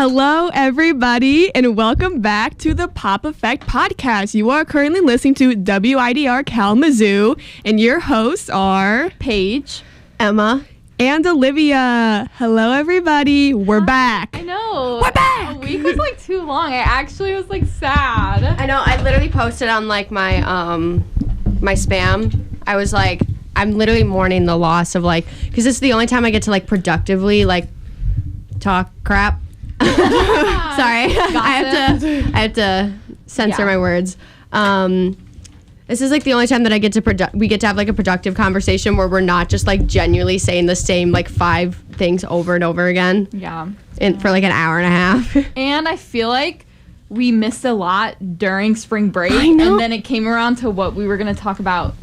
Hello, everybody, and welcome back to the Pop Effect Podcast. You are currently listening to WIDR Kalamazoo, and your hosts are Paige, Emma, and Olivia. Hello, everybody. We're back. I know. We're back. A week was like too long. I actually was like sad. I know. I literally posted on like my my spam. I was like, I'm literally mourning the loss of like, because this is the only time I get to like productively like talk crap. Sorry, I have to censor my words. This is like the only time that I get to we get to have like a productive conversation where we're not just like genuinely saying the same like 5 things over and over again. Yeah. For like an hour and a half. And I feel like we missed a lot during spring break, I know. and then it came around to what we were going to talk about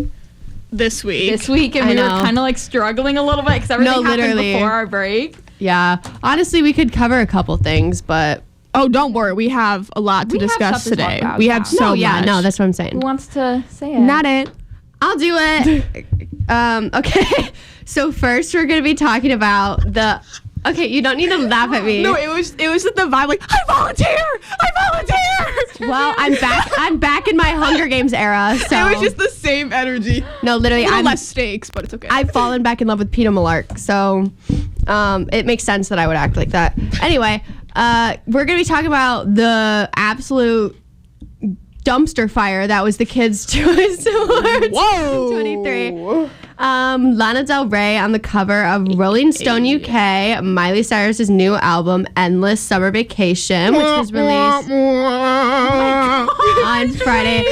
This week, and we were kind of like struggling a little bit because everything happened before our break. Yeah. Honestly, we could cover a couple things, but oh, don't worry. We have a lot to discuss today. We have so much. Yeah, no, that's what I'm saying. Who wants to say it? Not it. I'll do it. Okay. So first, we're gonna be talking about the. Okay, you don't need to laugh at me. No, it was just the vibe. Like, I volunteer. Well, I'm back in my Hunger Games era. So It was just the same energy. no, literally, I'm I'm less stakes, but it's okay. I've fallen back in love with Peter Malark, so it makes sense that I would act like that. Anyway, we're gonna be talking about the absolute dumpster fire that was the Kids' Choice Awards. Whoa. 2023. Lana Del Rey on the cover of Rolling Stone UK, Miley Cyrus's new album, Endless Summer Vacation, which was released on Friday.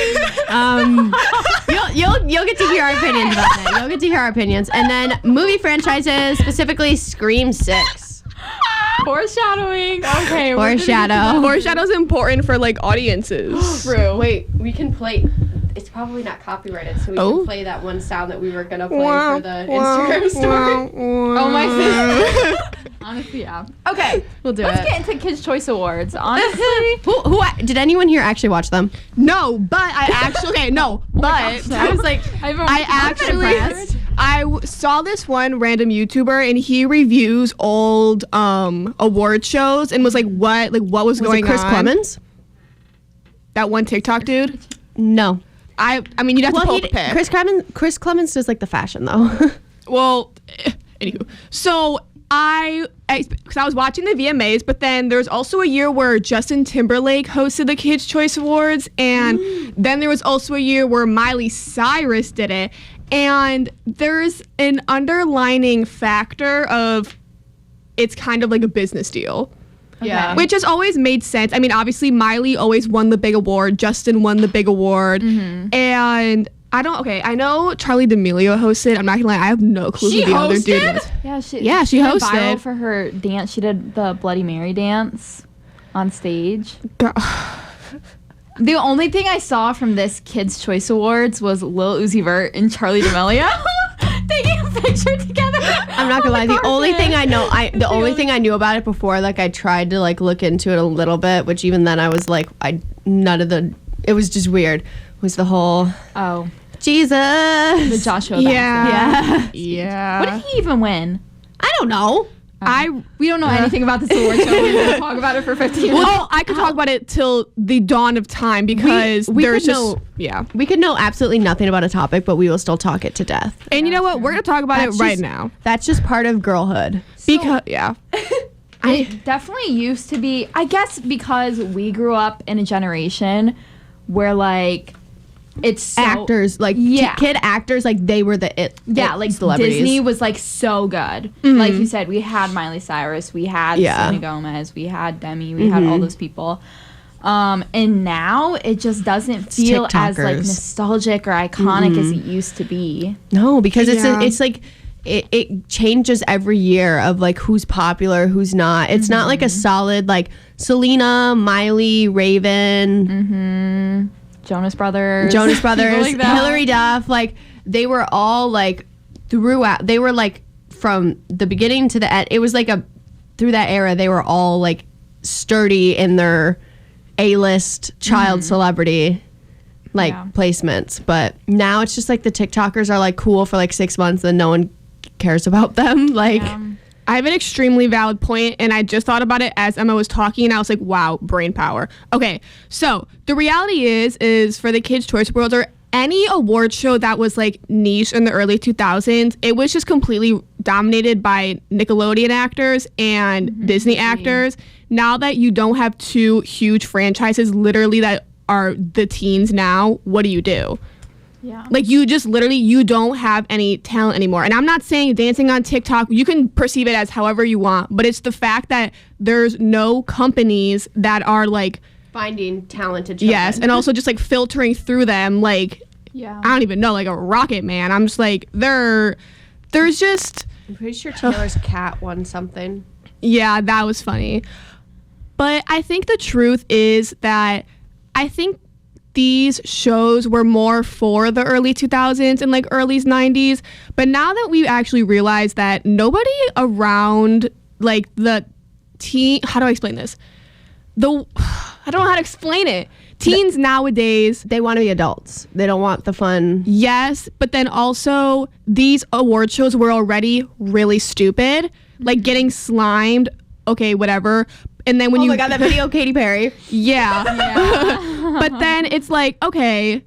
You'll get to hear our opinions about that. You'll get to hear our opinions. And then movie franchises, specifically Scream 6. Foreshadowing. Okay. Foreshadow. Foreshadow's important for like audiences. True. Wait, we can play. It's probably not copyrighted, so we can play that one sound that we were gonna play for the Instagram story. Oh my goodness. Honestly, yeah. Okay, We'll do let's it. get into Kids' Choice Awards. Honestly, Who did anyone here actually watch them? No, but I actually I was like, I saw this one random YouTuber and he reviews old award shows and was like, what was going it Chris on? Clemens? That one TikTok dude. No. I mean, you'd have to pull up a pic. Chris Clemens does like the fashion though. Well, anywho, so because I was watching the VMAs, but then there's also a year where Justin Timberlake hosted the Kids' Choice Awards, and then there was also a year where Miley Cyrus did it, and there's an underlining factor of it's kind of like a business deal. Yeah. Which has always made sense. I mean, obviously, Miley always won the big award. Justin won the big award. And I know Charli D'Amelio hosted. I'm not gonna lie, I have no clue who the other dude was. Yeah, she hosted. went viral for her dance. She did the Bloody Mary dance on stage. The only thing I saw from this Kids' Choice Awards was Lil Uzi Vert and Charli D'Amelio taking a picture together. I'm not gonna lie. The only thing I knew about it before, like I tried to like look into it a little bit, which even then I was like, it was just weird. Was the whole Jesus, the Joshua Yeah. What did he even win? I don't know. We don't know anything about this award show. We're going to talk about it for 15 minutes. Well, I could talk about it till the dawn of time because we there's could just know, we could know absolutely nothing about a topic, but we will still talk it to death. And you know what? We're gonna talk about it right now. That's just part of girlhood. Because it definitely used to be, I guess, because we grew up in a generation where like it's so, actors like kid actors, like they were the like celebrities. Disney was like so good. Like you said, we had Miley Cyrus, we had Selena Gomez, we had Demi, we had all those people. And now it just doesn't feel as like nostalgic or iconic as it used to be. No, because it's like it changes every year of like who's popular, who's not. It's not like a solid like Selena, Miley, Raven, Jonas Brothers, like Hilary Duff, like they were all like throughout. They were like from the beginning to the end. It was like through that era, they were all like sturdy in their A-list child celebrity like placements. But now it's just like the TikTokers are like cool for like 6 months and no one cares about them. Like I have an extremely valid point, and I just thought about it as Emma was talking, and I was like, wow, brain power. Okay, so the reality is for the Kids' Choice Awards or any award show that was like niche in the early 2000s, it was just completely dominated by Nickelodeon actors and Disney actors. Now that you don't have two huge franchises literally that are the teens now, what do you do? Yeah. Like, you just literally, you don't have any talent anymore. And I'm not saying dancing on TikTok, you can perceive it as however you want, but it's the fact that there's no companies that are like finding talented children. yes, and also just like filtering through them, like, Yeah. I don't even know, like a Rocket Man. I'm just like, there's just, I'm pretty sure Taylor's cat won something. yeah, that was funny. But I think the truth is that I think these shows were more for the early 2000s and like early 90s. But now that we actually realize that nobody around like the teen, how do I explain this? I don't know how to explain it. Teens nowadays, They want to be adults. They don't want the fun. yes, but then also these award shows were already really stupid, like getting slimed, okay, whatever. And then when you that video, Katy Perry. yeah. But then it's like, okay,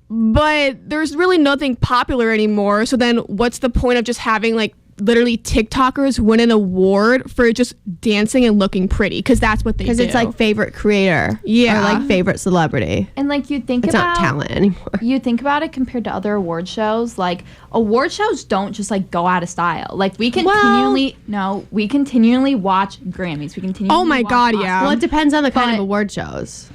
but there's really nothing popular anymore. So then what's the point of just having like literally TikTokers win an award for just dancing and looking pretty? Because that's what they do. Because it's like favorite creator. Yeah. Or like favorite celebrity. And like you think It's about not talent anymore. You think about it compared to other award shows, like award shows don't just like go out of style. Like we continually watch Grammys. We continually Oh my watch God, Oscars. yeah. Well, it depends on the kind of But- award shows.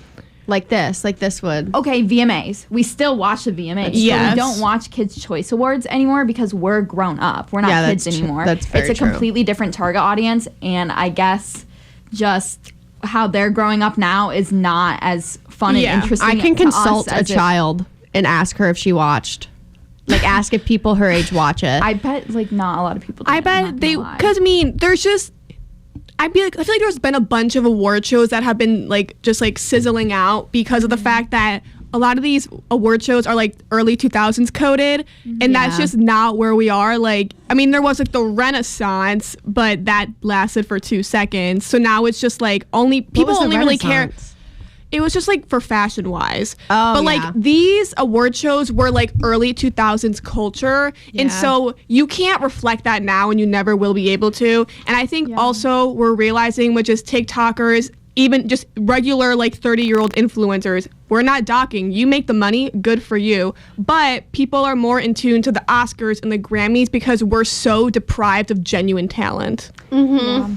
Like this would. Okay, VMAs. We still watch the VMAs. Yes. But we don't watch Kids' Choice Awards anymore because we're grown up. We're not Yeah, kids that's anymore. that's very It's a true. completely different target audience, and I guess just how they're growing up now is not as fun Yeah. and interesting. I can to consult us a as it- child and ask her if she watched. Like, ask if people her age watch it. I bet like not a lot of people. Do I it, I'm bet not they, gonna lie. because I mean, there's just, I feel like there's been a bunch of award shows that have been like just like sizzling out because of the fact that a lot of these award shows are like early 2000s coded, and that's Yeah. just not where we are. Like, I mean, there was like the Renaissance, but that lasted for 2 seconds. So now it's just like only What people was the only really care. Renaissance? It was just like for fashion wise. Oh, but like yeah. these award shows were like early 2000s culture. And Yeah. so you can't reflect that now and you never will be able to. And I think Yeah. also we're realizing with just TikTokers, even just regular like 30-year-old influencers, we're not docking. You make the money, good for you. But people are more in tune to the Oscars and the Grammys because we're so deprived of genuine talent. Yeah.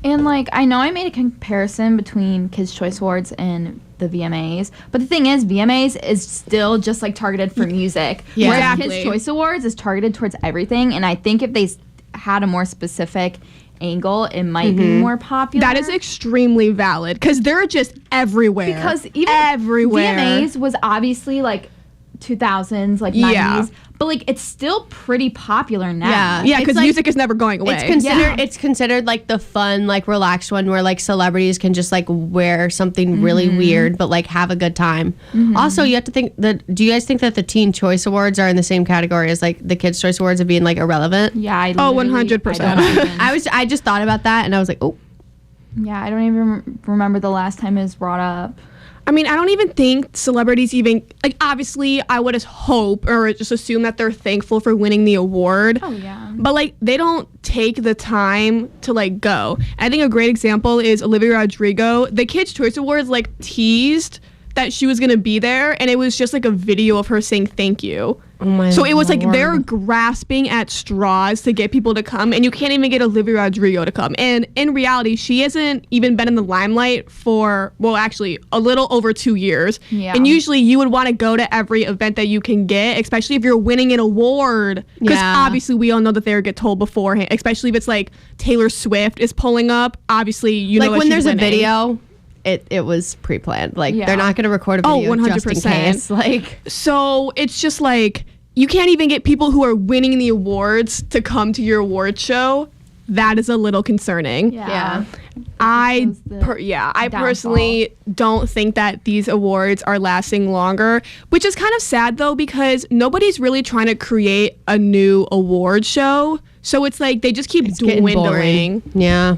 And like I know I made a comparison between Kids' Choice Awards and the VMAs, but the thing is VMAs is still just like targeted for music, Yeah. whereas Exactly. Kids' Choice Awards is targeted towards everything. And I think if they had a more specific angle, it might be more popular. That is extremely valid because they're just everywhere. because even everywhere. VMAs was obviously like 2000s, like Yeah. 90s, but like it's still pretty popular now. Yeah. Yeah, It's because like- music is never going away. It's considered like the fun, like relaxed one where like celebrities can just like wear something really weird but like have a good time. Also, you have to think that, do you guys think that the Teen Choice Awards are in the same category as like the Kids Choice Awards of being like irrelevant? Yeah, I Oh, literally- 100%. I don't even- I just thought about that and I was like, oh, yeah, I don't even remember the last time it was brought up. I mean, I don't even think celebrities even, like, obviously, I would just hope or just assume that they're thankful for winning the award. Oh, yeah. But, like, they don't take the time to, like, go. I think a great example is Olivia Rodrigo. The Kids' Choice Awards, like, teased that she was going to be there, and it was just, like, a video of her saying thank you. oh my So it was like Lord. they're grasping at straws to get people to come, and you can't even get Olivia Rodrigo to come. And in reality, she hasn't even been in the limelight for, well, actually, a little over 2 years. Yeah. And usually you would want to go to every event that you can get, especially if you're winning an award. Because Yeah. obviously we all know that they get told beforehand, especially if it's like Taylor Swift is pulling up. Obviously, you know like that when she's there's winning. a video, it was pre-planned. Like Yeah. they're not going to record a Oh, video just in 100%. case. Like So it's just like you can't even get people who are winning the awards to come to your award show. that is a little concerning. Yeah. I downfall. personally don't think that these awards are lasting longer, which is kind of sad though, because nobody's really trying to create a new award show. So it's like they just keep dwindling. Yeah.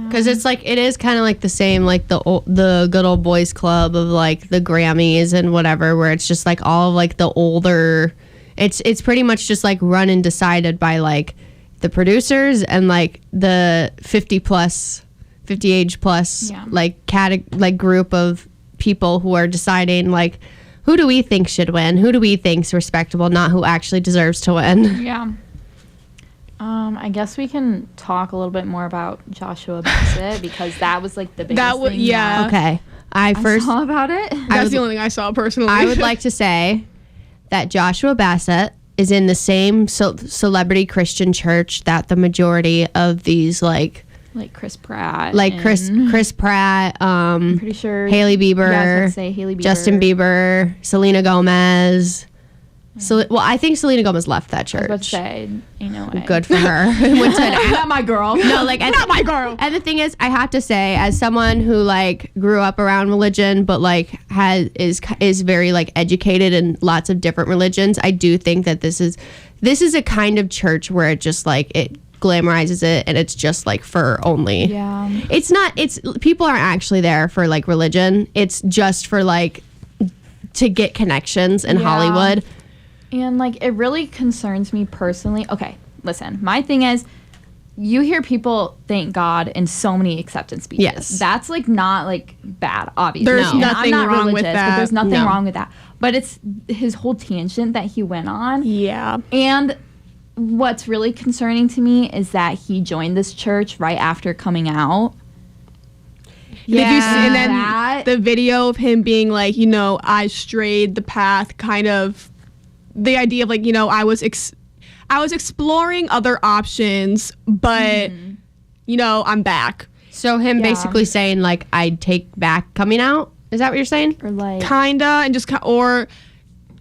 Because it's like, it is kind of like the same, like the good old boys club of like the Grammys and whatever, where it's just like all of like the older, it's pretty much just like run and decided by like the producers and like the 50 age plus like group of people who are deciding like, who do we think should win? Who do we think's respectable, not who actually deserves to win? Yeah. I guess we can talk a little bit more about Joshua Bassett because that was like the biggest thing. Yeah. Okay. I saw about it. That's the only thing I saw personally. I would like to say that Joshua Bassett is in the same celebrity Christian church that the majority of these like Chris Pratt, Chris Pratt, I'm pretty sure Hailey Bieber, yeah, I was gonna say Hailey Bieber, Justin Bieber, Selena Gomez. So, well, I think Selena Gomez left that church. I was about to say, good for her. Not my girl. No, like not my girl. And the thing is, I have to say, as someone who like grew up around religion, but like is very like educated in lots of different religions, I do think that this is a kind of church where it just like it glamorizes it and it's just like for only. Yeah. It's people aren't actually there for like religion. It's just for like to get connections in Hollywood. And like it really concerns me personally. Okay, listen, my thing is you hear people thank God in so many acceptance speeches. Yes. That's like not like bad, obviously. There's nothing I'm not wrong with religious, that. but there's nothing No. wrong with that. But it's his whole tangent that he went on. Yeah. And what's really concerning to me is that he joined this church right after coming out. Did you see, and then That- the video of him being like, I strayed the path, kind of the idea of like, I was exploring other options, but I'm back. So him basically saying like I'd take back coming out. Is that what you're saying? Or like Kinda, and just or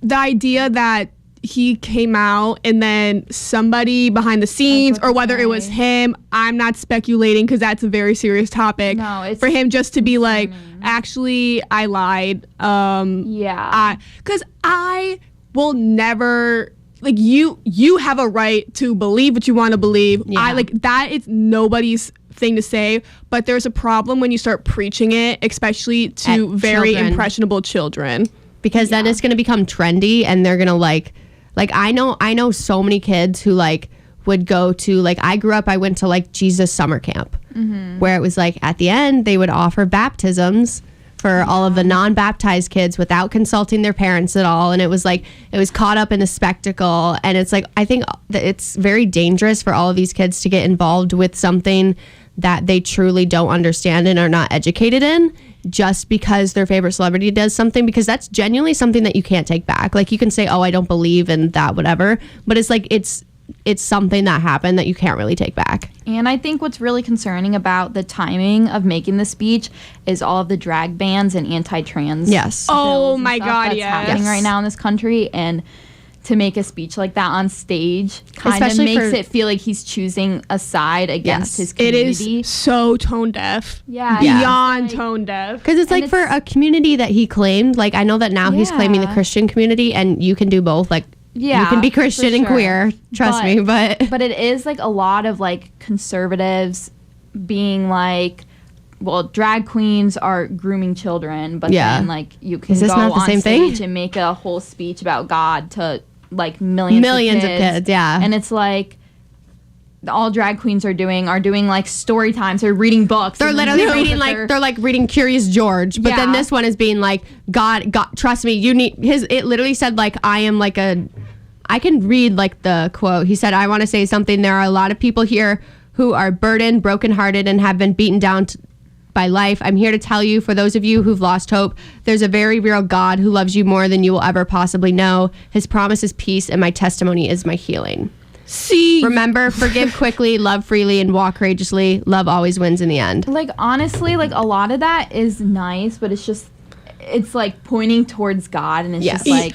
the idea that he came out and then somebody behind the scenes, about or to whether it was say. him, I'm not speculating because that's a very serious topic. No, it's for him just to be like, concerning. actually, I lied. yeah. Because I will never like you have a right to believe what you want to believe. Yeah. I like that is nobody's thing to say, but there's a problem when you start preaching it, especially to At very children. impressionable children. Because then it's going to become trendy and they're going to like I know so many kids who like would go to like I went to like Jesus summer camp where it was like at the end they would offer baptisms for all of the non-baptized kids without consulting their parents at all, and it was caught up in a spectacle, and it's like I think that it's very dangerous for all of these kids to get involved with something that they truly don't understand and are not educated in, just because their favorite celebrity does something, because that's genuinely something that you can't take back. Like you can say, oh, I don't believe in that, whatever, but it's like it's something that happened that you can't really take back. And I think what's really concerning about the timing of making the speech is all of the drag bans and anti-trans Yes. Oh bills and my stuff God, that's yes. happening right now in this country, and to make a speech like that on stage kind of Especially makes for- it feel like he's choosing a side against Yes. his It community. is so tone deaf. Yeah. Beyond It's like- tone deaf. Because it's And like for a community that he claimed, like I know that now he's claiming the Yeah. Christian community, and you can do both. Like Yeah, you can be for Christian and sure. queer, trust me, but But it is like a lot of like conservatives being like, well, drag queens are grooming children, but Yeah. then like you can Is this go not the on same stage thing? and make a whole speech about God to like millions Millions of kids, yeah. And it's like all drag queens are doing like story times. They're reading books. they're and then literally they know reading that like they're like reading Curious George, but then Yeah. this one is being like God, trust me, you need his. It literally said like I am like a. I can read like the quote. He said, "I want to say something. There are a lot of people here who are burdened, brokenhearted, and have been beaten down by life. I'm here to tell you, for those of you who've lost hope, there's a very real God who loves you more than you will ever possibly know. His promise is peace, and my testimony is my healing. See, Remember, forgive quickly, love freely, and walk courageously. Love always wins in the end." like honestly, like a lot of that is nice, but it's just it's like pointing towards God, and it's Yes. just like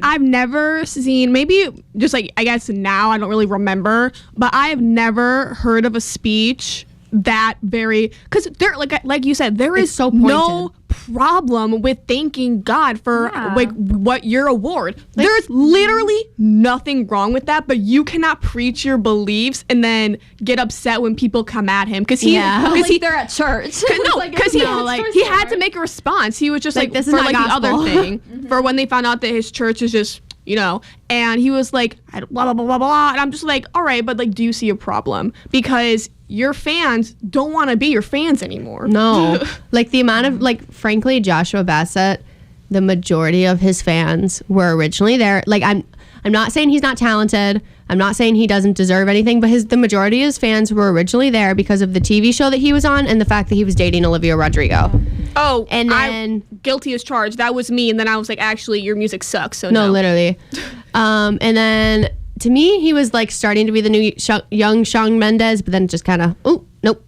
I've never seen, maybe just like, I guess now I don't really remember, but I have never heard of a speech that very, because there, like you said, there is so no problem with thanking God for like what your award. There's literally nothing wrong with that, but you cannot preach your beliefs and then get upset when people come at him because they're at church. Because he had to make a response. He was just like this is for not like gospel. the other thing for when they found out that his church is just, you know, and he was like blah blah blah blah blah, and I'm just like, all right, but like, do you see a problem? Because your fans don't want to be your fans anymore. No. Like the amount of, like, frankly, Joshua Bassett, the majority of his fans were originally there. Like, I'm not saying he's not talented. I'm not saying he doesn't deserve anything, but the majority of his fans were originally there because of the TV show that he was on and the fact that he was dating Olivia Rodrigo. Oh, and then guilty as charged. That was me, and then I was like, actually, your music sucks. So no, literally. And then to me, he was like starting to be the new young Shawn Mendes, but then just kind of, oh, nope.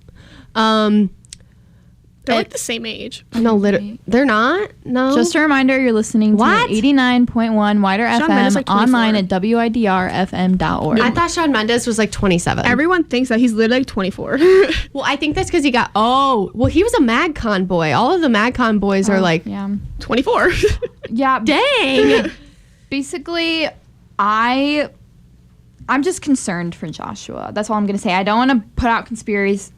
They're like the same age. No, literally, they're not. No. Just a reminder, you're listening to 89.1 WIDR Shawn Mendes, FM like 24. online at widrfm.org. I thought Shawn Mendes was like 27. Everyone thinks that he's literally like 24. Well, I think that's because he got, he was a MagCon boy. All of the MagCon boys are like 24. Yeah. Dang. Basically, I'm just concerned for Joshua. That's all I'm going to say. I don't want to put out conspiracy.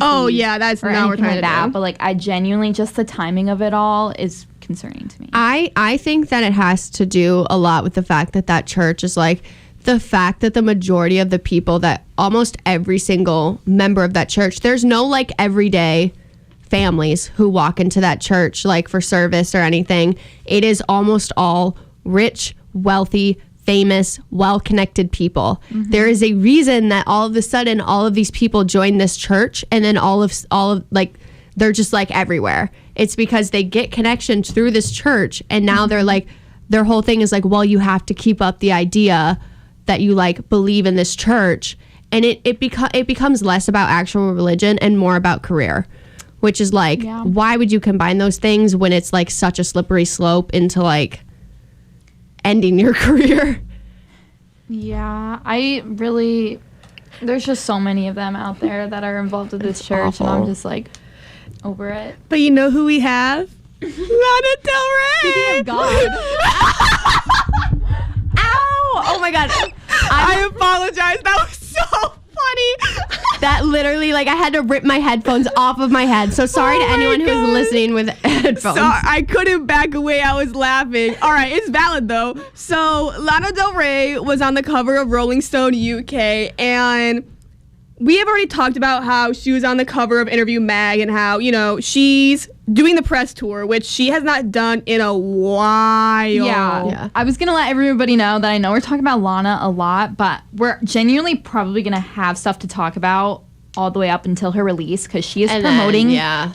Oh yeah, that's or not what we're anything trying like that. to do. But like, I genuinely, just the timing of it all is concerning to me. I think that it has to do a lot with the fact that church is like, the fact that the majority of the people, that almost every single member of that church, there's no like everyday families who walk into that church like for service or anything. It is almost all rich, wealthy, famous, well-connected people. Mm-hmm. There is a reason that all of a sudden all of these people join this church, and then all of like, they're just like everywhere. It's because they get connections through this church, and now they're like, their whole thing is like, well, you have to keep up the idea that you like believe in this church, and it becomes less about actual religion and more about career, which is like, why would you combine those things when it's like such a slippery slope into like ending your career? Yeah, there's just so many of them out there that are involved with this church, awful. and I'm just like over it. But you know who we have? Lana Del Rey. Speaking of God. Ow! Oh my god. I apologize. That was so funny. That literally, like, I had to rip my headphones off of my head. So sorry to anyone who's listening with headphones. So I couldn't back away. I was laughing. All right, it's valid though. So Lana Del Rey was on the cover of Rolling Stone UK, and we have already talked about how she was on the cover of Interview Mag and how, you know, she's doing the press tour, which she has not done in a while. Yeah. I was going to let everybody know that I know we're talking about Lana a lot, but we're genuinely probably going to have stuff to talk about all the way up until her release, because she is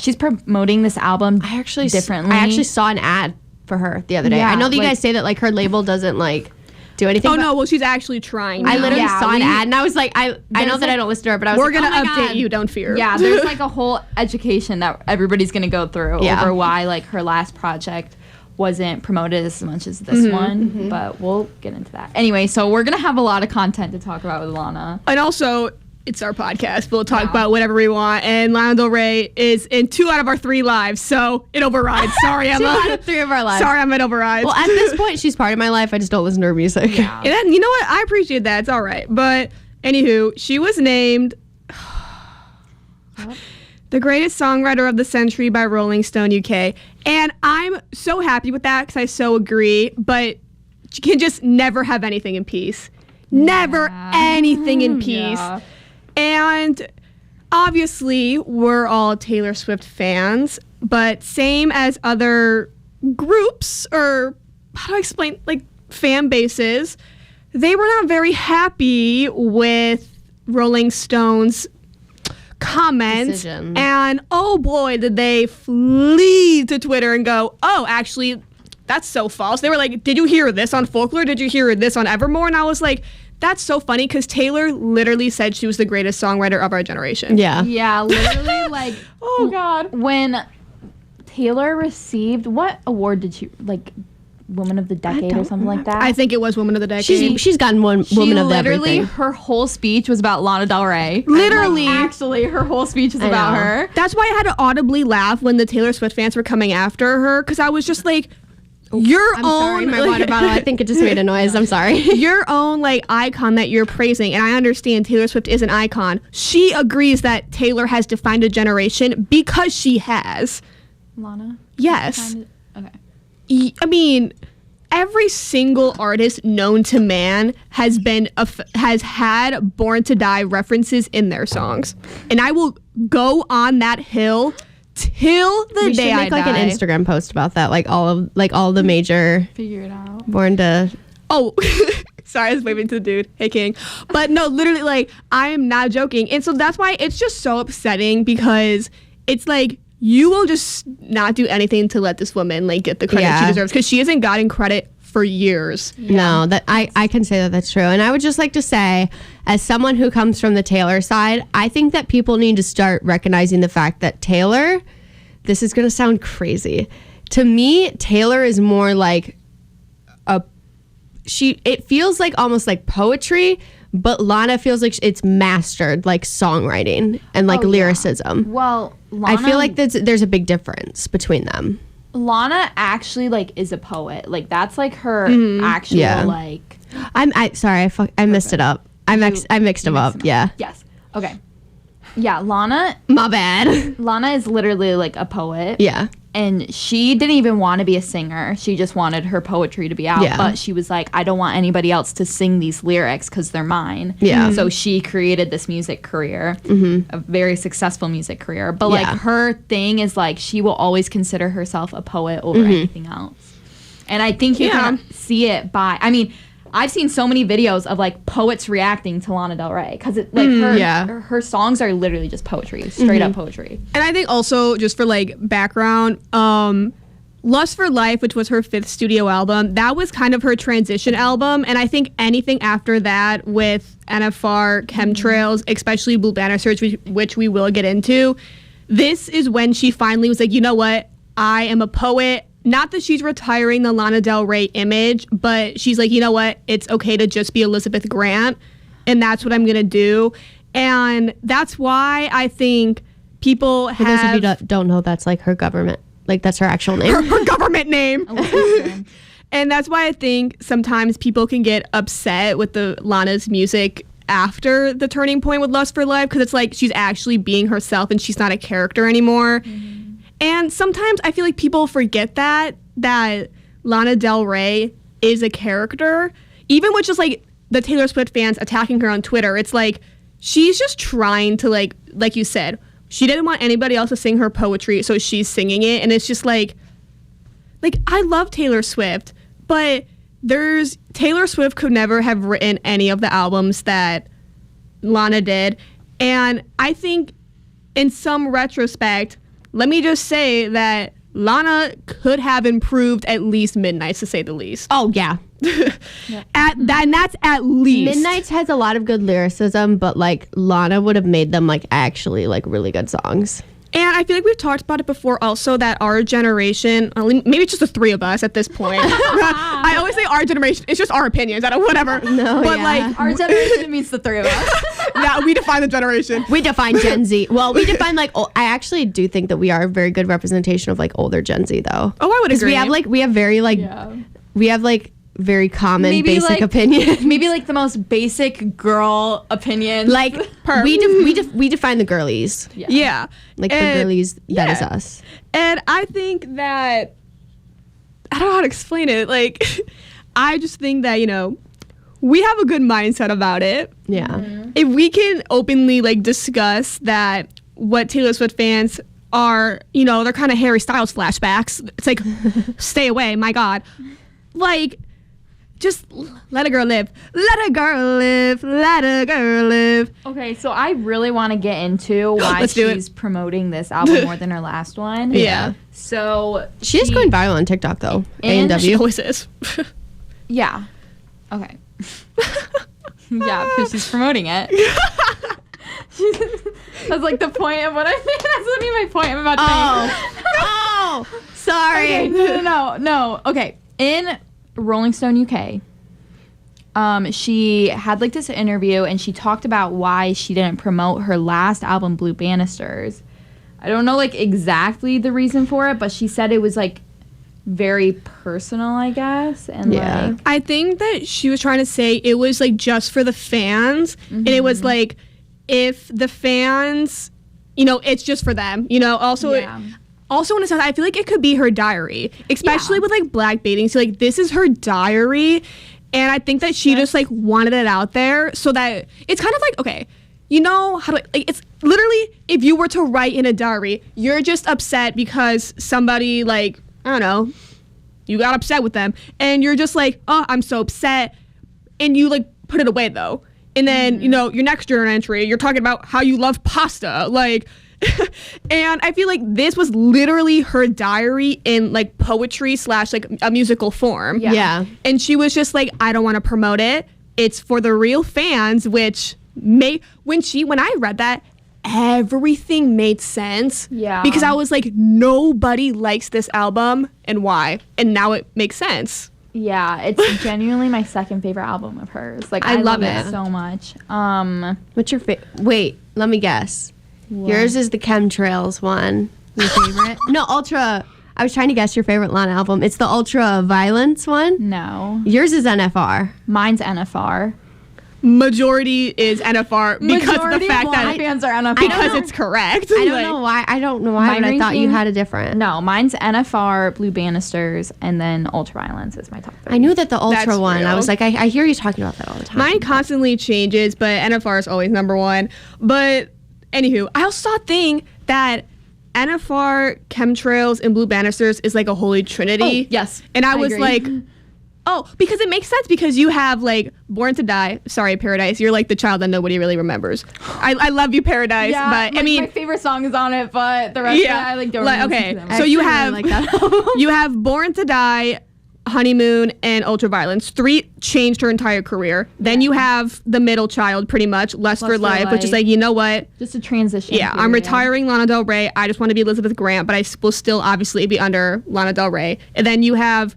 she's promoting this album differently. I actually saw an ad for her the other day. Yeah, I know that you like, guys say that like her label doesn't like do anything. Oh no, well she's actually trying. I literally saw an ad and I was like, I know that I don't listen to her, but I was we're like, gonna oh my update God. you, don't fear. Yeah, there's like a whole education that everybody's gonna go through over why like her last project wasn't promoted as much as this one, but we'll get into that. Anyway, so we're gonna have a lot of content to talk about with Lana. And also, it's our podcast. We'll talk about whatever we want. And Lana Del Rey is in 2 out of our 3 lives, so it overrides. Sorry, Emma. 2 out of 3 of our lives. Sorry, Emma, it overrides. Well, at this point, she's part of my life. I just don't listen to her music. Yeah. And then, you know what? I appreciate that. It's all right. But anywho, she was named the greatest songwriter of the century by Rolling Stone UK. And I'm so happy with that because I so agree. But she can just never have anything in peace. Never anything in peace. Yeah. And obviously, we're all Taylor Swift fans, but same as other groups, or how do I explain, like fan bases, they were not very happy with Rolling Stone's comments. Decision. And oh boy, did they flee to Twitter and go, oh, actually, that's so false. They were like, did you hear this on Folklore? Did you hear this on Evermore? And I was like, that's so funny because Taylor literally said she was the greatest songwriter of our generation. Yeah. Yeah, literally, like, Oh, God. when Taylor received, what award did she, like, Woman of the Decade or something like that? I think it was Woman of the Decade. She's gotten one Woman of literally, everything. her whole speech was about Lana Del Rey. Literally. Actually, her whole speech was about her. That's why I had to audibly laugh when the Taylor Swift fans were coming after her, because I was just like, your I'm own sorry, my water bottle. I think it just made a noise. I'm sorry. your own like icon that you're praising, and I understand Taylor Swift is an icon. She agrees that Taylor has defined a generation because she has. Lana? Yes. Okay. I mean, every single artist known to man has had Born to Die references in their songs, and I will go on that hill till the day I die. We should make like an Instagram post about that, like all the major. Figure it out. Born to. Oh, sorry, I was waving to the dude. Hey, King. But no, literally, like, I am not joking. And so that's why it's just so upsetting, because it's like, you will just not do anything to let this woman, like, get the credit she deserves, because she hasn't gotten credit for years. No, that I can say that that's true. And I would just like to say, as someone who comes from the Taylor side, I think that people need to start recognizing the fact that Taylor, this is going to sound crazy. To me, Taylor is more like it feels like almost like poetry, but Lana feels like it's mastered, like songwriting and like lyricism. Well, Lana, I feel like there's a big difference between them. Lana actually like is a poet. Like that's like her actual like. I messed it up. I mixed them up. Yeah. Yes. Okay. Yeah, Lana. My bad. Lana is literally like a poet. Yeah. And she didn't even want to be a singer. She just wanted her poetry to be out. Yeah. But she was like, I don't want anybody else to sing these lyrics because they're mine. Yeah. So she created this music career, a very successful music career. But like her thing is like, she will always consider herself a poet over anything else. And I think you can see it by, I mean, I've seen so many videos of like poets reacting to Lana Del Rey because it like her songs are literally just poetry, straight up poetry. And I think also just for like background, Lust for Life, which was her 5th studio album, that was kind of her transition album. And I think anything after that with NFR, Chemtrails, especially Blue Banisters, which we will get into, this is when she finally was like, you know what? I am a poet. Not that she's retiring the Lana Del Rey image, but she's like, you know what? It's okay to just be Elizabeth Grant, and that's what I'm going to do. And that's why I think people have... For those of you that don't know, that's like her government. Like, that's her actual name. Her government name. And that's why I think sometimes people can get upset with the Lana's music after the turning point with Lust for Life, because it's like she's actually being herself and she's not a character anymore. And sometimes I feel like people forget that Lana Del Rey is a character. Even with just like the Taylor Swift fans attacking her on Twitter, it's like she's just trying to like you said, she didn't want anybody else to sing her poetry, so she's singing it. And it's just like I love Taylor Swift, but Taylor Swift could never have written any of the albums that Lana did. And I think in some retrospect, let me just say that Lana could have improved at least Midnights, to say the least. Oh, yeah. And that's at least. Midnights has a lot of good lyricism, but like Lana would have made them like actually like really good songs. And I feel like we've talked about it before also, that our generation, maybe it's just the three of us at this point. I always say our generation, it's just our opinions, I don't whatever. No, but like our generation means the three of us. Yeah, we define the generation. We define Gen Z. Well, we define like I actually do think that we are a very good representation of like older Gen Z though. Oh, I would agree. We have very common maybe basic like, opinions. Maybe like the most basic girl opinion. Like we define the girlies. Yeah. Like the girlies, that is us. And I think that, I don't know how to explain it. Like, I just think that, you know, we have a good mindset about it. Yeah. Mm-hmm. If we can openly like discuss that what Taylor Swift fans are, you know, they're kind of Harry Styles flashbacks. It's like, stay away, my God. Like, just let a girl live. Let a girl live. Let a girl live. Okay, so I really want to get into why she's promoting this album more than her last one. Yeah. So she is going viral on TikTok though. A&W. She always is. Yeah. Okay. Yeah, because she's promoting it. That's like the point of what I think. That's what my point I'm about to make. no. Sorry. Okay, no. Okay, in Rolling Stone UK, she had like this interview and she talked about why she didn't promote her last album, Blue Banisters. I don't know like exactly the reason for it, but she said it was like very personal, I guess. And like, I think that she was trying to say it was like just for the fans, and it was like if the fans, it's just for them, Also, also in a sense, I feel like it could be her diary, especially with like black baiting. So like this is her diary, and I think that she just like wanted it out there so that it's kind of like okay. How do it's literally if you were to write in a diary, you're just upset because somebody like, I don't know, you got upset with them and you're just like, oh, I'm so upset. And you like put it away though. And then, your next journal entry, you're talking about how you love pasta. Like, and I feel like this was literally her diary in like poetry / like a musical form. Yeah. And she was just like, I don't want to promote it. It's for the real fans, which when I read that, everything made sense. Yeah. Because I was like, nobody likes this album and why? And now it makes sense. Yeah, it's genuinely my second favorite album of hers. Like I love it so much. What's your favorite? Wait, let me guess. What? Yours is the Chemtrails one. Your favorite? No, Ultra. I was trying to guess your favorite Lana album. It's the Ultra Violence one? No. Yours is NFR. Mine's NFR. Majority is NFR because of the fact that fans are NFR. Because it's correct. I don't know why, but I thought you had a different. No, mine's NFR, Blue Banisters, and then Ultraviolence is my top 3. I knew that the Ultra That's one. real. I was like, I hear you talking about that all the time. Mine constantly changes, but NFR is always number one. But anywho, I also saw a thing that NFR, Chemtrails, and Blue Banisters is like a holy trinity. Oh, yes. And I was agree. like, oh, because it makes sense because you have like Born to Die. Sorry, Paradise. You're like the child that nobody really remembers. I love you, Paradise. Yeah, but I mean, my favorite song is on it, but the rest of it I like don't really listen to them. So you actually have really like that. you have Born to Die, Honeymoon, and Ultraviolence. 3 changed her entire career. Then you have the middle child, pretty much, Lust for Life, which is like, you know what? Just a transition. Yeah, I'm retiring Lana Del Rey. I just want to be Elizabeth Grant, but I will still obviously be under Lana Del Rey. And then you have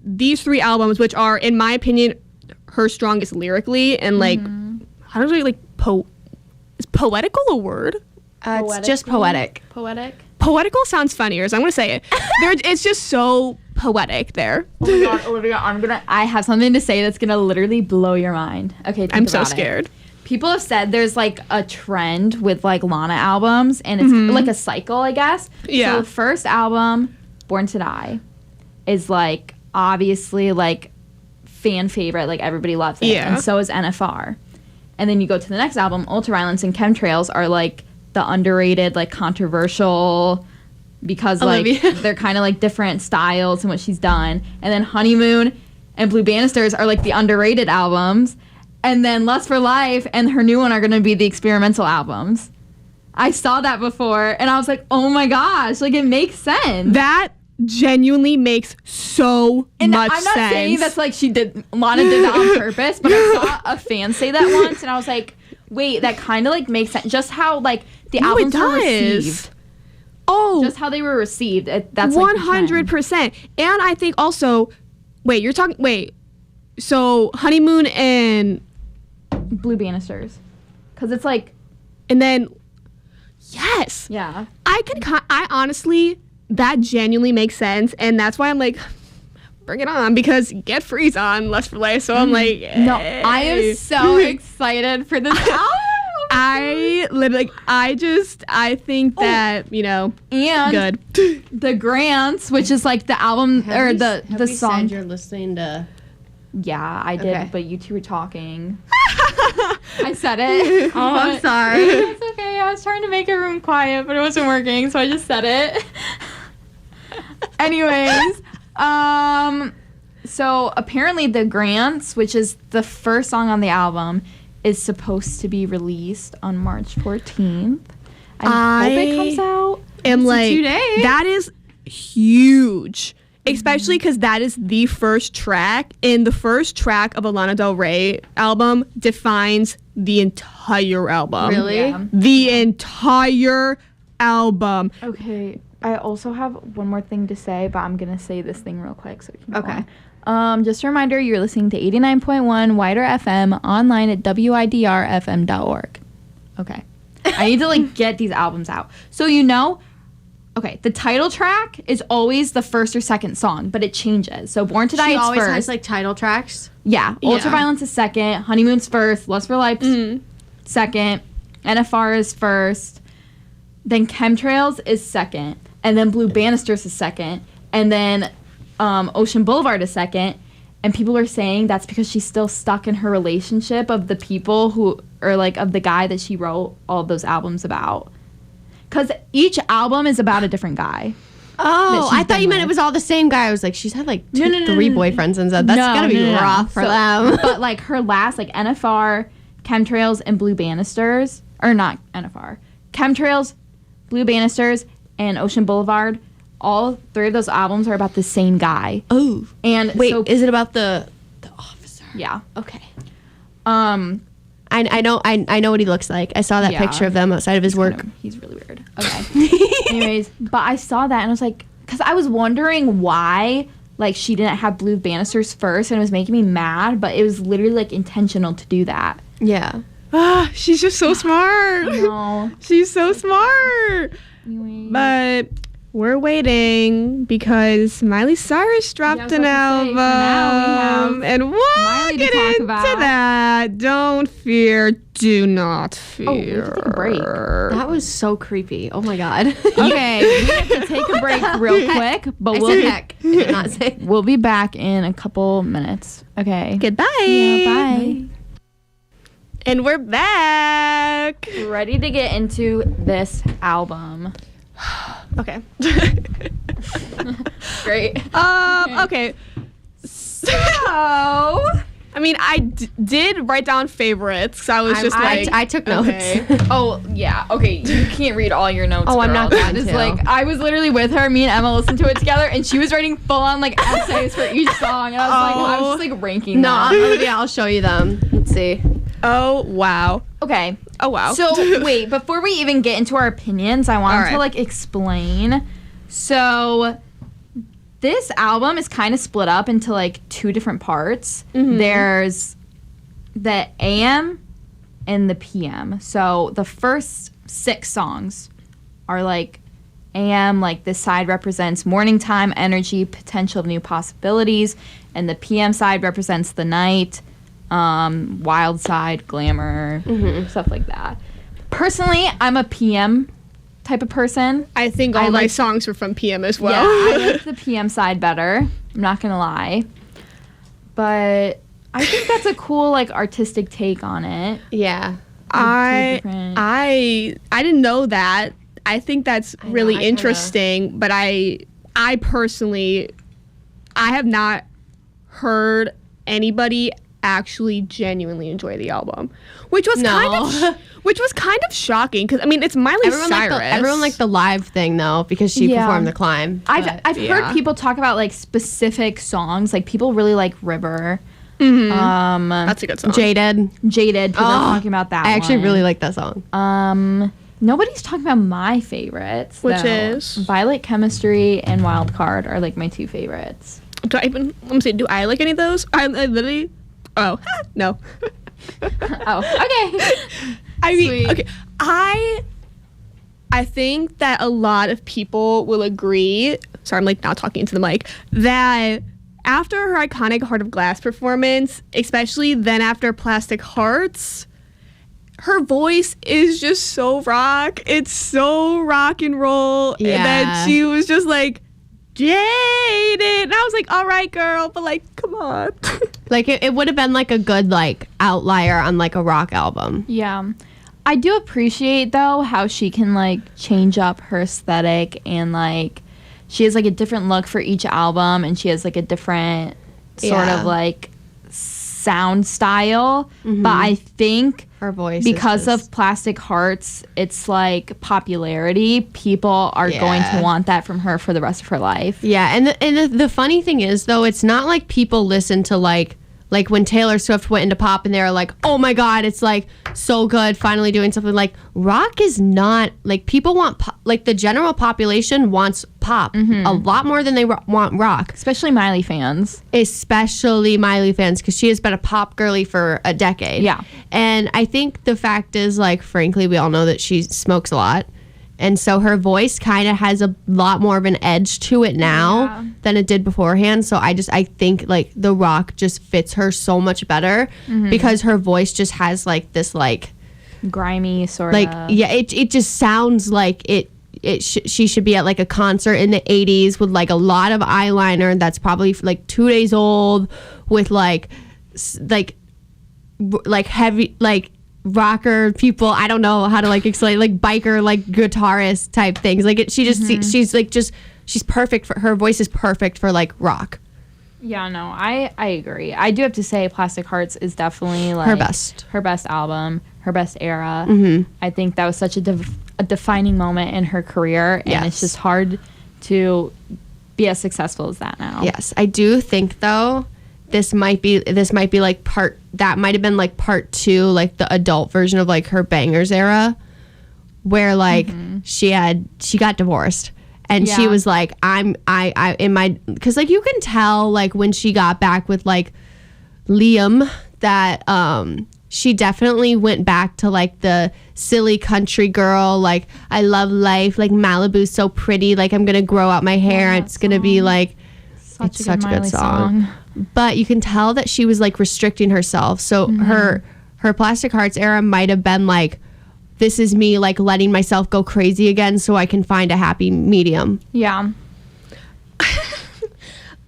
these 3 albums, which are, in my opinion, her strongest lyrically and like, how do I like is poetical a word? It's just poetic. Poetic. Poetical sounds funnier, so I'm gonna say it. It's just so poetic there. Oh my god, Olivia, I have something to say that's gonna literally blow your mind. Okay, think I'm so about it. scared. People have said there's like a trend with like Lana albums, and it's like a cycle, I guess. Yeah. So the first album, Born to Die, is like obviously like fan favorite, like everybody loves it. Yeah. And so is NFR. And then you go to the next album, Ultraviolence and Chemtrails are like the underrated, like controversial, because Olivia. like they're kind of like different styles and what she's done. And then Honeymoon and Blue Banisters are like the underrated albums. And then Lust for Life and her new one are going to be the experimental albums. I saw that before and I was like, oh my gosh, like it makes sense. That genuinely makes so much I'm not sense. saying that's like Lana did that on purpose, but I saw a fan say that once and I was like, wait, that kind of like makes sense. Just how like the albums were received. Oh, Just how they were received. That's 100%. And I think also, so Honeymoon and Blue Banisters, because it's like, and then yes, yeah, I honestly, that genuinely makes sense, and that's why I'm like, bring it on, because Get Free's on Lust for Life, so I'm like, no, I am so excited for this album. I literally, I think that, and good. The Grants, which is like the album or the song. Said you're listening to. Yeah, I did, Okay. but you two were talking. I said it. Oh, I'm sorry. It's okay. I was trying to make a room quiet, but it wasn't working, so I just said it. Anyways, so apparently The Grants, which is the first song on the album, is supposed to be released on March 14th. I hope it comes out. And like, 2 days. that is huge. Especially because that is the first track, and the first track of a Lana Del Rey album defines the entire album. Really? Yeah. The entire album. Okay, I also have one more thing to say, but I'm gonna say this thing real quick so we can go Okay. on. Just a reminder, you're listening to 89.1 WIDR FM online at widrfm.org. Okay. I need to like get these albums out. So okay, the title track is always the first or second song, but it changes. So Born to Die She is always first. has like title tracks. Yeah, Yeah. Ultraviolence is second, Honeymoon's first, Lust for Life's second, NFR is first, then Chemtrails is second, and then Blue Banisters is second, and then Ocean Boulevard is second, and people are saying that's because she's still stuck in her relationship of the people who, or like of the guy that she wrote all those albums about. Because each album is about a different guy. Oh, she's I thought been you meant with. it was all the same guy. I was like, she's had like No, three boyfriends and stuff. That's gotta be rough for So- them. But like her last, like NFR, Chemtrails, and Blue Banisters, or not NFR, Chemtrails, Blue Banisters, and Ocean Boulevard, all three of those albums are about the same guy. Oh, And wait, so, is it about the officer? yeah. Okay. I I know what he looks like. I saw that Yeah. picture of them outside of his work. He's really weird. Okay. Anyways, but I saw that and I was like, because I was wondering why, like, she didn't have Blue Banisters first, and it was making me mad, but it was literally, like, intentional to do that. Yeah. Ah, she's just so smart. No. She's so smart. Anyways. But we're waiting because Miley Cyrus dropped Yeah, I was an about to say, for album, now we have and we'll Miley to get talk into about. that. Don't fear. Do not fear. Oh, we have to take a break. That was so creepy. Oh my god. Okay, we have to take a break real quick, but I we'll said be, heck. I did not say. we'll be back in a couple minutes. Okay. Goodbye. Yeah, bye. And we're back. Ready to get into this album. Okay. Great. Okay. So, I mean, I did write down favorites because I was just like, I took notes. okay. Oh, yeah. Okay, you can't read all your notes. Oh, I'm not girl. going It's to. like, I was literally with her. Me and Emma listened to it together, and she was writing full on like essays for each song. And I was just like ranking No, them. Olivia, I'll show you them. Let's see. Oh wow. Okay. Oh wow. So wait, before we even get into our opinions, I wanted All right. to like explain. So this album is kind of split up into like two different parts. There's the AM and the PM. So the first 6 songs are like AM, like this side represents morning time, energy, potential of new possibilities, and the PM side represents the night, wild side, glamour, stuff like that. Personally, I'm a PM type of person. I think all I my like- songs were from PM as well. Yeah, I like the PM side better. I'm not gonna lie, but I think that's a cool like artistic take on it. Yeah. different- I didn't know that. I think that's know, really I kinda- interesting, but I personally I have not heard anybody actually genuinely enjoy the album, which was kind of shocking because I mean it's Miley Cyrus. Everyone liked the live thing though because she Yeah. performed the climb. I've yeah. heard people talk about like specific songs. Like people really like River. That's a good song. Jaded. Jaded. People are talking about that. I actually one. really like that song. Nobody's talking about my favorites, Which though. is? Violet Chemistry and Wild Card are like my 2 favorites. Do I even? Let me see. Do I like any of those? I literally. Oh no. Oh, okay. I mean, Sweet. okay. I think that a lot of people will agree. Sorry, I'm like not talking into the mic. That after her iconic Heart of Glass performance, especially then after Plastic Hearts, her voice is just so rock. It's so rock and roll. And Yeah. that she was just like jaded. And I was like, all right, girl, but like, come on. Like it would have been like a good like outlier on like a rock album. Yeah. I do appreciate though how she can like change up her aesthetic and like she has like a different look for each album and she has like a different sort Yeah. of like sound style. But I think Her voice. because is just- of Plastic Hearts, it's like popularity. People are going to Yeah. want that from her for the rest of her life. Yeah, and the funny thing is though, it's not like people listen to like like when Taylor Swift went into pop and they were like, oh my God, it's like so good finally doing something. Like rock is not like people want pop, like the general population wants pop a lot more than they want rock, Especially Miley fans. because she has been a pop girly for a decade. Yeah. And I think the fact is, like, frankly, we all know that she smokes a lot. And so her voice kind of has a lot more of an edge to it now than it did beforehand. So I think like the rock just fits her so much better because her voice just has like this like grimy sort of. Like, yeah, it just sounds like she should be at like a concert in the 80s with like a lot of eyeliner that's probably like 2 days old with like heavy, like rocker people. I don't know how to like explain, like biker, like guitarist type things. Like she's perfect for her voice is perfect for like rock. Yeah, no, I agree. I do have to say Plastic Hearts is definitely like her best album, her best era. I think that was such a defining moment in her career, and it's just hard to be as successful as that now. Yes, I do think though this might be like part 2, like the adult version of like her bangers era, where like she got divorced. And she was like, because like you can tell like when she got back with like Liam that she definitely went back to like the silly country girl, like I love life, like Malibu's so pretty, like I'm gonna grow out my hair, it's gonna be like such a good song. But you can tell that she was like restricting herself. So her Plastic Hearts era might have been like, this is me like letting myself go crazy again so I can find a happy medium. Yeah.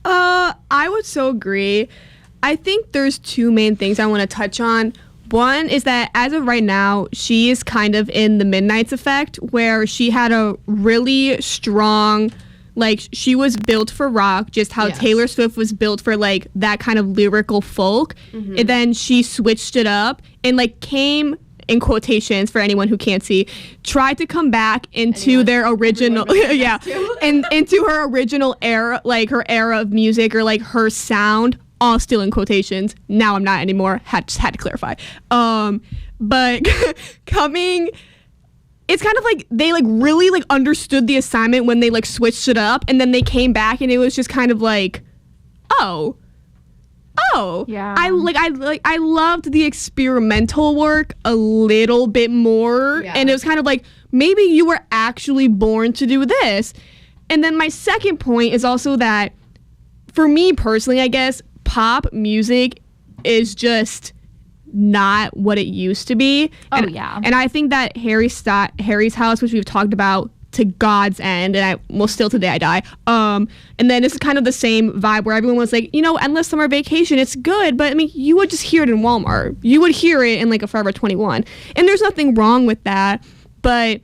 I would so agree. I think there's two main things I want to touch on. One is that as of right now, she is kind of in the Midnight's effect, where she had a really strong, like she was built for rock, just how Taylor Swift was built for like that kind of lyrical folk. And then she switched it up and like came, in quotations for anyone who can't see, tried to come back into their original and into her original era, like her era of music or like her sound, all still in quotations. Now I'm not anymore, had to clarify. But coming, it's kind of like they like really like understood the assignment when they like switched it up, and then they came back and it was just kind of like, oh yeah, I loved the experimental work a little bit more, and it was kind of like, maybe you were actually born to do this. And then my second point is also that for me personally, I guess pop music is just not what it used to be. And I think that Harry's House, which we've talked about to God's end, and still today I die. And then it's kind of the same vibe where everyone was like, Endless Summer Vacation, it's good, but I mean, you would just hear it in Walmart. You would hear it in like a Forever 21. And there's nothing wrong with that, but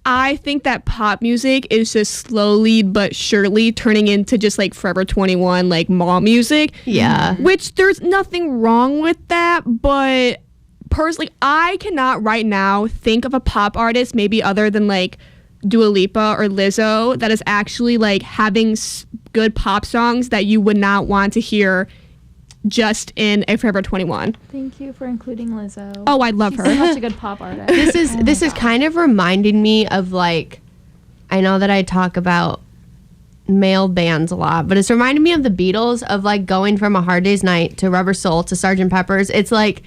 I think that pop music is just slowly but surely turning into just like Forever 21, like mall music. Yeah. Which there's nothing wrong with that, but personally, I cannot right now think of a pop artist, maybe other than like Dua Lipa or Lizzo, that is actually like having good pop songs that you would not want to hear just in a Forever 21. Thank you for including Lizzo. Oh, I love her. She's such a good pop artist. This is kind of reminding me of like, I know that I talk about male bands a lot, but it's reminding me of the Beatles, of like going from A Hard Day's Night to Rubber Soul to Sgt. Pepper's. It's like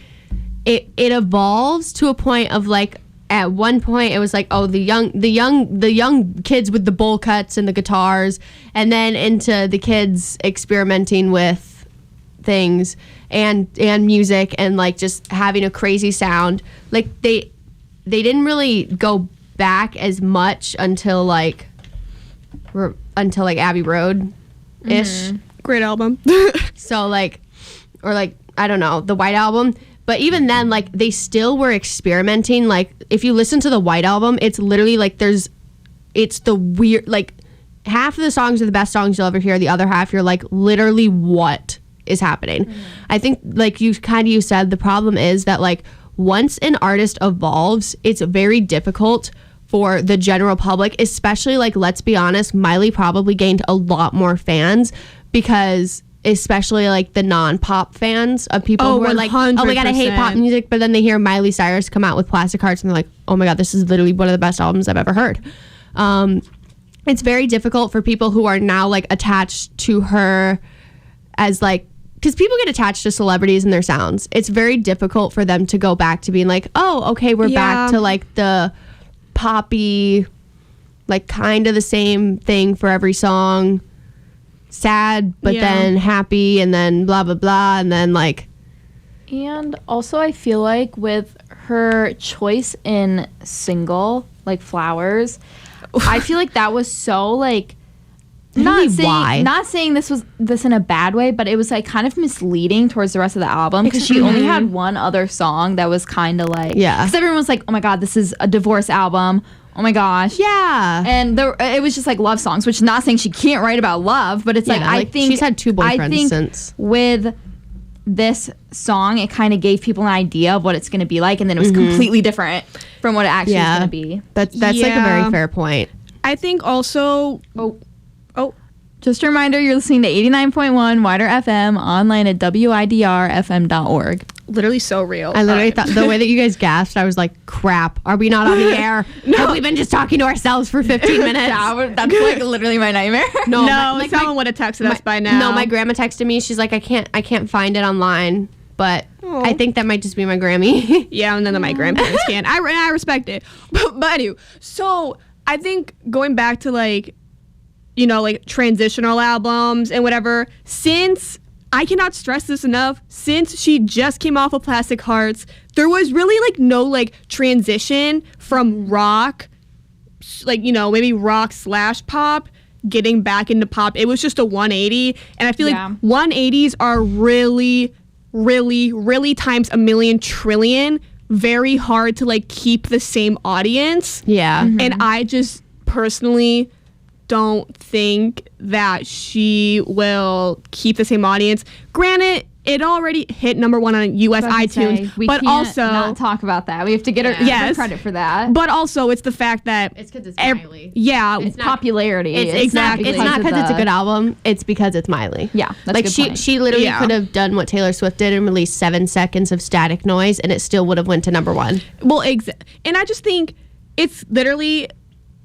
it evolves to a point of like, at one point it was like, oh, the young kids with the bowl cuts and the guitars, and then into the kids experimenting with things and music and like just having a crazy sound. Like they didn't really go back as much until like Abbey Road ish. Great album. So like, or like, I don't know, the White Album. But even then, like, they still were experimenting. Like, if you listen to the White Album, it's literally like it's the weird, like, half of the songs are the best songs you'll ever hear. The other half, you're like, literally, what is happening? I think, like you said, the problem is that, like, once an artist evolves, it's very difficult for the general public, especially, like, let's be honest, Miley probably gained a lot more fans because especially like the non-pop fans of people who are like, oh my god, I hate pop music, but then they hear Miley Cyrus come out with Plastic Hearts and they're like, oh my god, this is literally one of the best albums I've ever heard. It's very difficult for people who are now like attached to her as like, because people get attached to celebrities and their sounds. It's very difficult for them to go back to being like, oh, okay, we're back to like the poppy, like kind of the same thing for every song. Sad, but then happy, and then blah, blah, blah, and then like. And also I feel like with her choice in single, like Flowers, I feel like that was so like, not saying this in a bad way, but it was like kind of misleading towards the rest of the album because she only had one other song that was kind of like, because everyone was like, oh my god, this is a divorce album, oh my gosh, and it was just like love songs, which not saying she can't write about love, but it's like I think she's had 2 boyfriends since. With this song, it kind of gave people an idea of what it's going to be like, and then it was completely different from what it actually is going to be. That's like a very fair point. I think also just a reminder, you're listening to 89.1 WIDR FM, online at widrfm.org. Literally so real. I literally thought the way that you guys gasped, I was like, crap, are we not on the air? Have we been just talking to ourselves for 15 minutes? That's like literally my nightmare. No, someone would have texted us by now. No, my grandma texted me. She's like, I can't find it online, but I think that might just be my Grammy. Yeah, and then my grandparents can. I respect it. But anyway, so I think going back to like, you know, like transitional albums and whatever, since I cannot stress this enough, since she just came off of Plastic Hearts, there was really like no like transition from rock, like, you know, maybe rock / pop, getting back into pop. It was just a 180. And I feel like 180s are really, really, really times a million trillion very hard to like keep the same audience. Yeah. And I just personally don't think that she will keep the same audience. Granted, it already hit #1 on US iTunes, but also not talk about that. We have to get her credit for that. But also, it's the fact that it's because it's Miley. It's popularity. It's not because it's a good album. It's because it's Miley. Yeah, that's like a good point. she literally could have done what Taylor Swift did and released 7 seconds of static noise, and it still would have went to #1. Well, and I just think it's literally.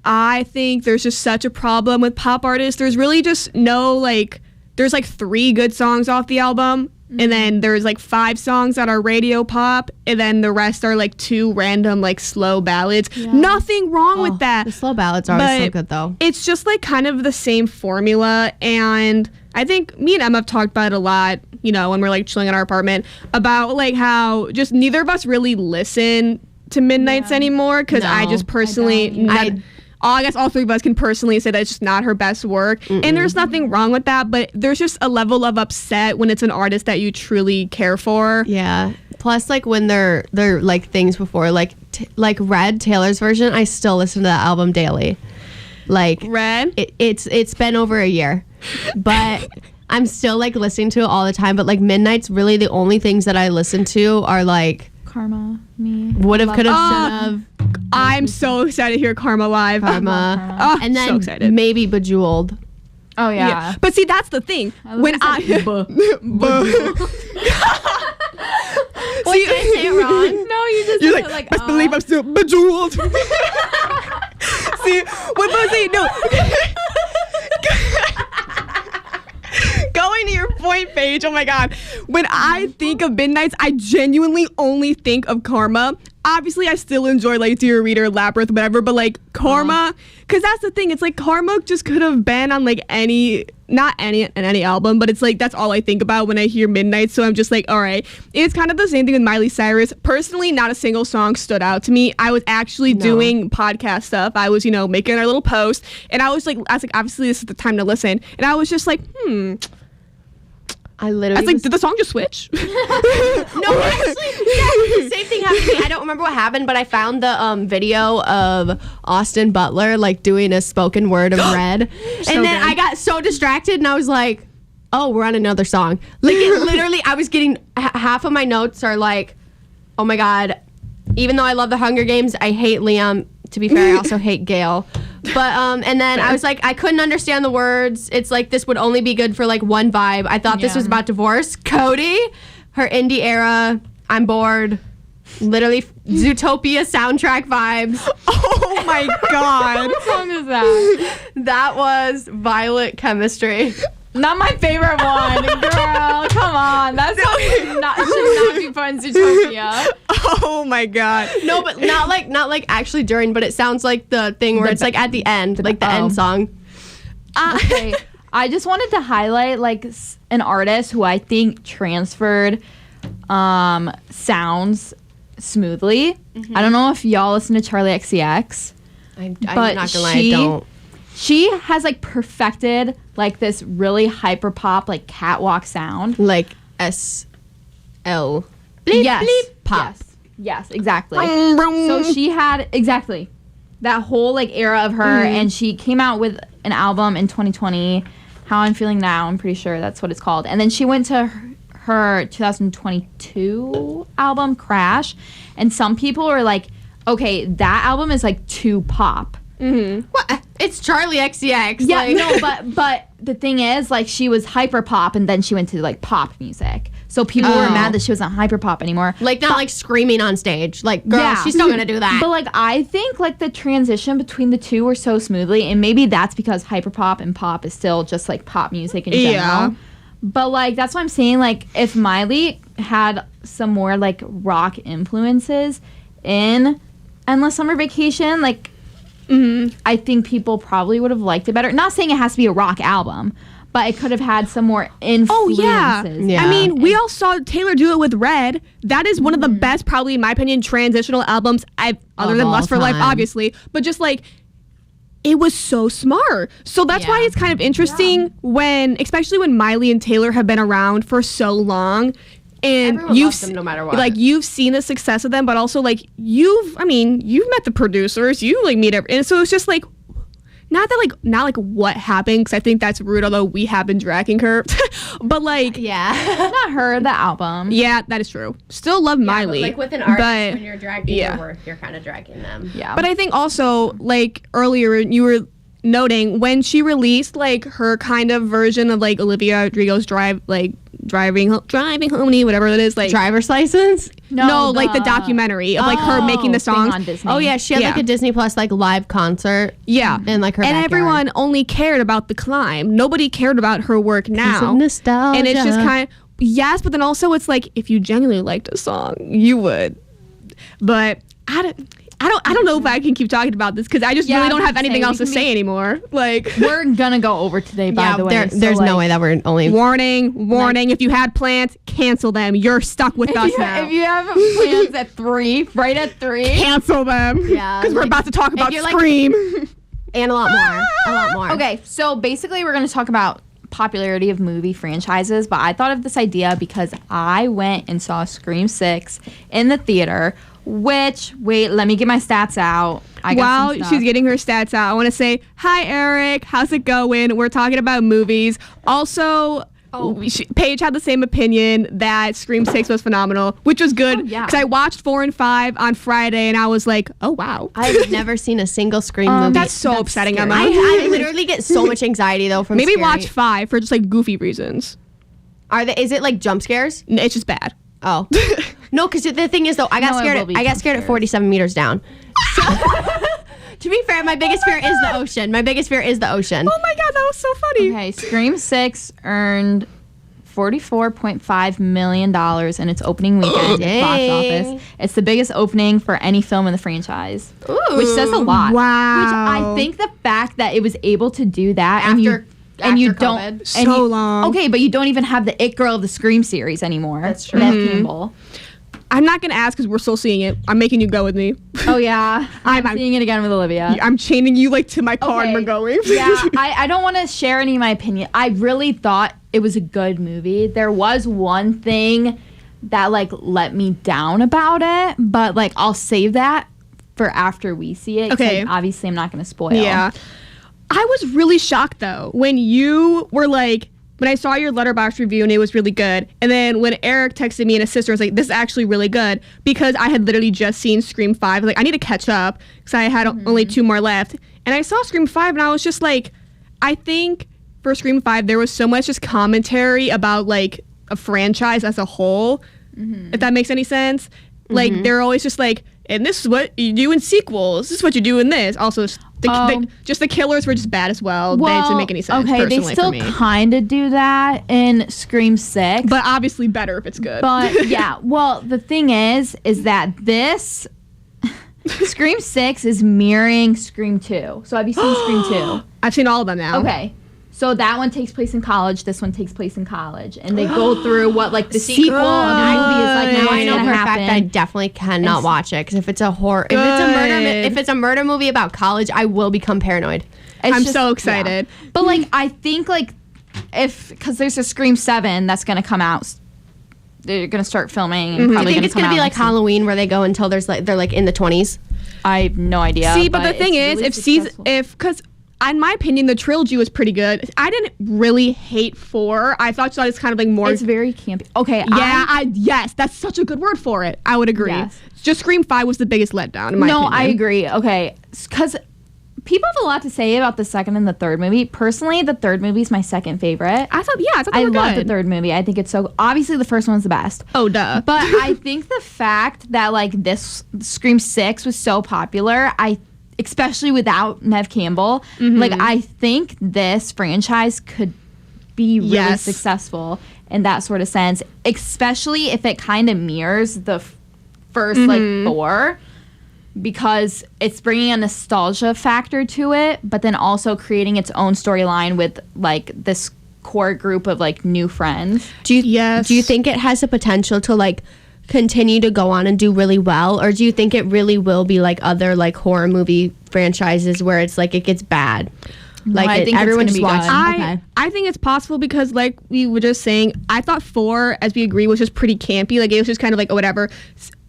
I think there's just such a problem with pop artists. There's really just no like. There's like 3 good songs off the album. And then there's like 5 songs that are radio pop, and then the rest are like 2 random like slow ballads. Yeah. Nothing wrong with that. The slow ballads are so good though. It's just like kind of the same formula, and I think me and Emma have talked about it a lot, you know, when we're like chilling in our apartment, about like how just neither of us really listen to Midnights anymore, because I just personally I guess all 3 of us can personally say that it's just not her best work. And there's nothing wrong with that, but there's just a level of upset when it's an artist that you truly care for. Yeah. Plus, like, when they're like things before, like Red, Taylor's version, I still listen to that album daily. Like, Red? It's been over a year. But I'm still, like, listening to it all the time. But, like, Midnight's really the only things that I listen to are, like... Karma, me. Would've, could've, should've. I'm so excited to hear Karma live. Karma. Oh, and then so excited. Maybe Bejeweled. Oh, yeah. But see, that's the thing. When I... Wait, did I say it wrong? No, you just You're like, best believe I'm still bejeweled. See, what was it? No. Going to your point, Paige. Oh my God. When I think of Midnights, I genuinely only think of Karma. Obviously, I still enjoy like Dear Reader, Labyrinth, whatever, but like Karma, because that's the thing. It's like Karma just could have been on like any album, but it's like that's all I think about when I hear Midnight. So I'm just like, all right. It's kind of the same thing with Miley Cyrus. Personally, not a single song stood out to me. I was actually doing podcast stuff. I was, you know, making our little post, and I was like, obviously this is the time to listen, and I was just like, I was like, did the song just switch? No, actually, the same thing happened to me. I don't remember what happened, but I found the video of Austin Butler like doing a spoken word of Red, and then I got so distracted, and I was like, "Oh, we're on another song." Like it literally, I was getting half of my notes are like, "Oh my God." Even though I love the Hunger Games, I hate Liam. To be fair, I also hate Gail. But and then I was like, I couldn't understand the words. It's like this would only be good for like one vibe. I thought this was about divorce. Cody, her indie era. I'm bored. Literally Zootopia soundtrack vibes. Oh my god. What song is that? That was Violet Chemistry. Not my favorite one, girl. Come on, that song should not be put in Zootopia. Oh my god. No, but not like actually during, but it sounds like the thing where it's like at the end, like the end song. Okay, I just wanted to highlight like an artist who I think transferred sounds smoothly. I don't know if y'all listen to Charlie XCX. I'm But not gonna lie, I don't. She has like perfected like this really hyper pop like catwalk sound. Like SL. Yes. Pop. Yes, exactly. So she had exactly that whole like era of her, and she came out with an album in 2020. How I'm Feeling Now, I'm pretty sure that's what it's called. And then she went to her 2022 album Crash, and some people are like, okay, that album is like too pop. What? It's Charlie XCX. Yeah, like. no, but the thing is, like, she was hyper pop, and then she went to like pop music. So people were mad that she wasn't hyper pop anymore. Like not like screaming on stage. Like, girl, she's still gonna do that. But like, I think like the transition between the two were so smoothly, and maybe that's because hyper pop and pop is still just like pop music in general. Yeah. But like, that's what I'm saying. Like, if Miley had some more like rock influences in Endless Summer Vacation, like, I think people probably would have liked it better. Not saying it has to be a rock album, but it could have had some more influences. Yeah. I mean, we all saw Taylor do it with Red. That is one of the best, probably in my opinion, transitional albums other than all Lust for Life, time. obviously. But just like, it was so smart. So that's why it's kind of interesting especially when Miley and Taylor have been around for so long. And Everyone loves them no matter what. Like, you've seen the success of them, but also like you've met the producers, you like meet and so it's just like not what happened, because I think that's rude, although we have been dragging her. But like, Not her, the album. yeah, that is true. Still love Miley. Like with an artist, but, when you're dragging your work, you're kind of dragging them. Yeah. but I think also, like earlier you were noting when she released like her kind of version of like Olivia Rodrigo's driving harmony, whatever it is, like Driver's license? no, like the documentary of like her making the thing songs on Disney. Oh yeah, she had like Yeah. a Disney Plus like live concert. Yeah, In like her and backyard. everyone only cared about The Climb. Nobody cared about her work now. of nostalgia. And it's just kind of yes, but then also it's like if you genuinely liked a song, you would. But I don't know if I can keep talking about this because I just Yeah, really I don't was have gonna anything say, else we to can say anymore. Like We're gonna go over today, by the way. there's no way that we're only. warning, if you had plans, cancel them. You're stuck with us now. If you have plans at 3, right at 3. Cancel them. Yeah, Because we're like, about to talk about you're like- Scream. And a lot more. A lot more. Okay, so basically we're going to talk about popularity of movie franchises, but I thought of this idea because I went and saw Scream 6 in the theater, which, wait, let me get my stats out. While she's getting her stats out, I want to say, hi, Eric. How's it going? We're talking about movies. Also, Paige had the same opinion that Scream 6 was phenomenal, which was good. Because I watched 4 and 5 on Friday, and I was like, oh, wow. I've never seen a single Scream movie. That's so upsetting, scary. Emma. I literally get so much anxiety though from Maybe scary. watch 5 for just like goofy reasons. Is it like jump scares? It's just bad. Oh. No, because the thing is though, I got No, it scared. will be I got jump scared at scares. 47 meters down. So, to be fair, my biggest fear is the ocean. My biggest fear is the ocean. Oh my God, that was so funny. Okay, Scream 6 earned $44.5 million in its opening weekend at box Dang. office. It's the biggest opening for any film in the franchise, which says a lot. Wow. Which I think the fact that it was able to do that and you after don't COVID. and So you- long. Okay, but you don't even have the It Girl of the Scream series anymore. That's true. Beth Campbell. I'm not going to ask because we're still seeing it. I'm making you go with me. Oh yeah, I'm I'm- seeing it again with Olivia. I'm chaining you like to my car and Okay. we're going. Yeah, I don't want to share any of my opinion. I really thought it was a good movie. There was one thing that like let me down about it, but like I'll save that for after we see it. 'cause, Okay. like, obviously, I'm not going to spoil. Yeah. I was really shocked though when you were like, when I saw your Letterboxd review and it was really good, and then when Eric texted me and his sister was like, this is actually really good, because I had literally just seen Scream 5. Like, I need to catch up because I had only 2 more left. And I saw Scream 5 and I was just like, I think for Scream 5 there was so much just commentary about like a franchise as a whole, if that makes any sense. Like they're always just like, and this is what you do in sequels. This is what you do in this. Also, just the killers were just bad as well. They didn't make any sense. Okay, they personally still for me. kind of do that in Scream 6. But obviously better if it's good. But yeah, well, the thing is that this Scream 6 is mirroring Scream 2. So have you seen Scream 2? I've seen all of them now. Okay. So that one takes place in college. This one takes place in college, and they go through what like the sequel of the movie is like. Now I know for a fact that I happen. definitely cannot watch it because if it's a horror, if it's a murder movie about college, I will become paranoid. It's I'm just- so excited. yeah. But like, I think like because there's a Scream 7 that's gonna come out. They're gonna start filming. And Do you probably think it's come gonna be out like next year. Halloween where they go until they're like in the 20s? I have no idea. See, but the thing is, it's if really because in my opinion, the trilogy was pretty good. I didn't really hate 4. I thought it's kind of like more. it's very campy. Okay, Yes, that's such a good word for it. I would agree. Yes. Just Scream 5 was the biggest letdown in my opinion. I agree. Okay, because people have a lot to say about the second and the third movie. Personally, the third movie is my second favorite. I thought they I were love good. the third movie. I think it's so. Obviously, the first one's the best. Oh, duh. But I think the fact that like this Scream 6 was so popular, especially without Nev Campbell, like I think this franchise could be really Yes. successful in that sort of sense, especially if it kind of mirrors the first like 4, because it's bringing a nostalgia factor to it, but then also creating its own storyline with like this core group of like new friends. Do you Yes. do you think it has the potential to like continue to go on and do really well, or do you think it really will be like other like horror movie franchises where it's like it gets bad? Like I think it's everyone gonna just be watches. good. I think it's possible because like we were just saying, I thought 4, as we agree, was just pretty campy. Like it was just kind of like, oh, whatever.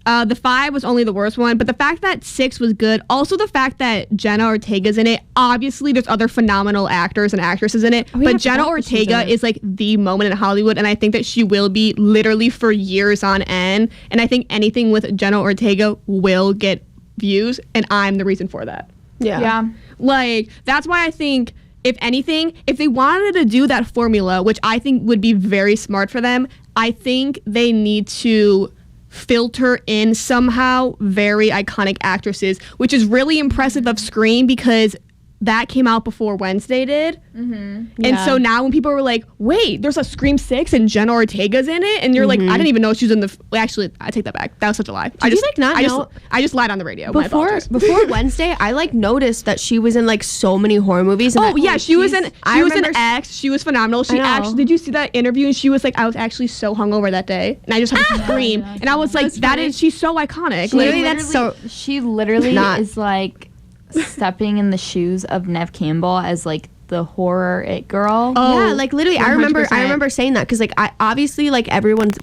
The 5 was only the worst one, but the fact that 6 was good, also the fact that Jenna Ortega's in it, obviously there's other phenomenal actors and actresses in it, yeah, I but Jenna forgot that she was in Ortega it. is like the moment in Hollywood, and I think that she will be literally for years on end, and I think anything with Jenna Ortega will get views, and I'm the reason for that. Yeah. Like, that's why I think, if anything, if they wanted to do that formula, which I think would be very smart for them, I think they need to filter in somehow very iconic actresses, which is really impressive of Scream because that came out before Wednesday did. And so now when people were like, wait, there's a Scream 6 and Jenna Ortega's in it, and you're like, I didn't even know she was in the actually, I take that back, that was such a lie. I you, like, not know- I just lied on the radio. My Before apologies. Wednesday, I like noticed that she was in like so many horror movies. And Oh that- yeah, she was in remember- X. She was phenomenal. She know. actually, did you see that interview? And she was like, I was actually so hungover that day, and I just had to scream. And I was like, she's so iconic. Literally, Like, that's so- She literally Not- is like stepping in the shoes of Nev Campbell as like the horror it girl. Yeah, like literally, I remember 100%. saying that because like I obviously like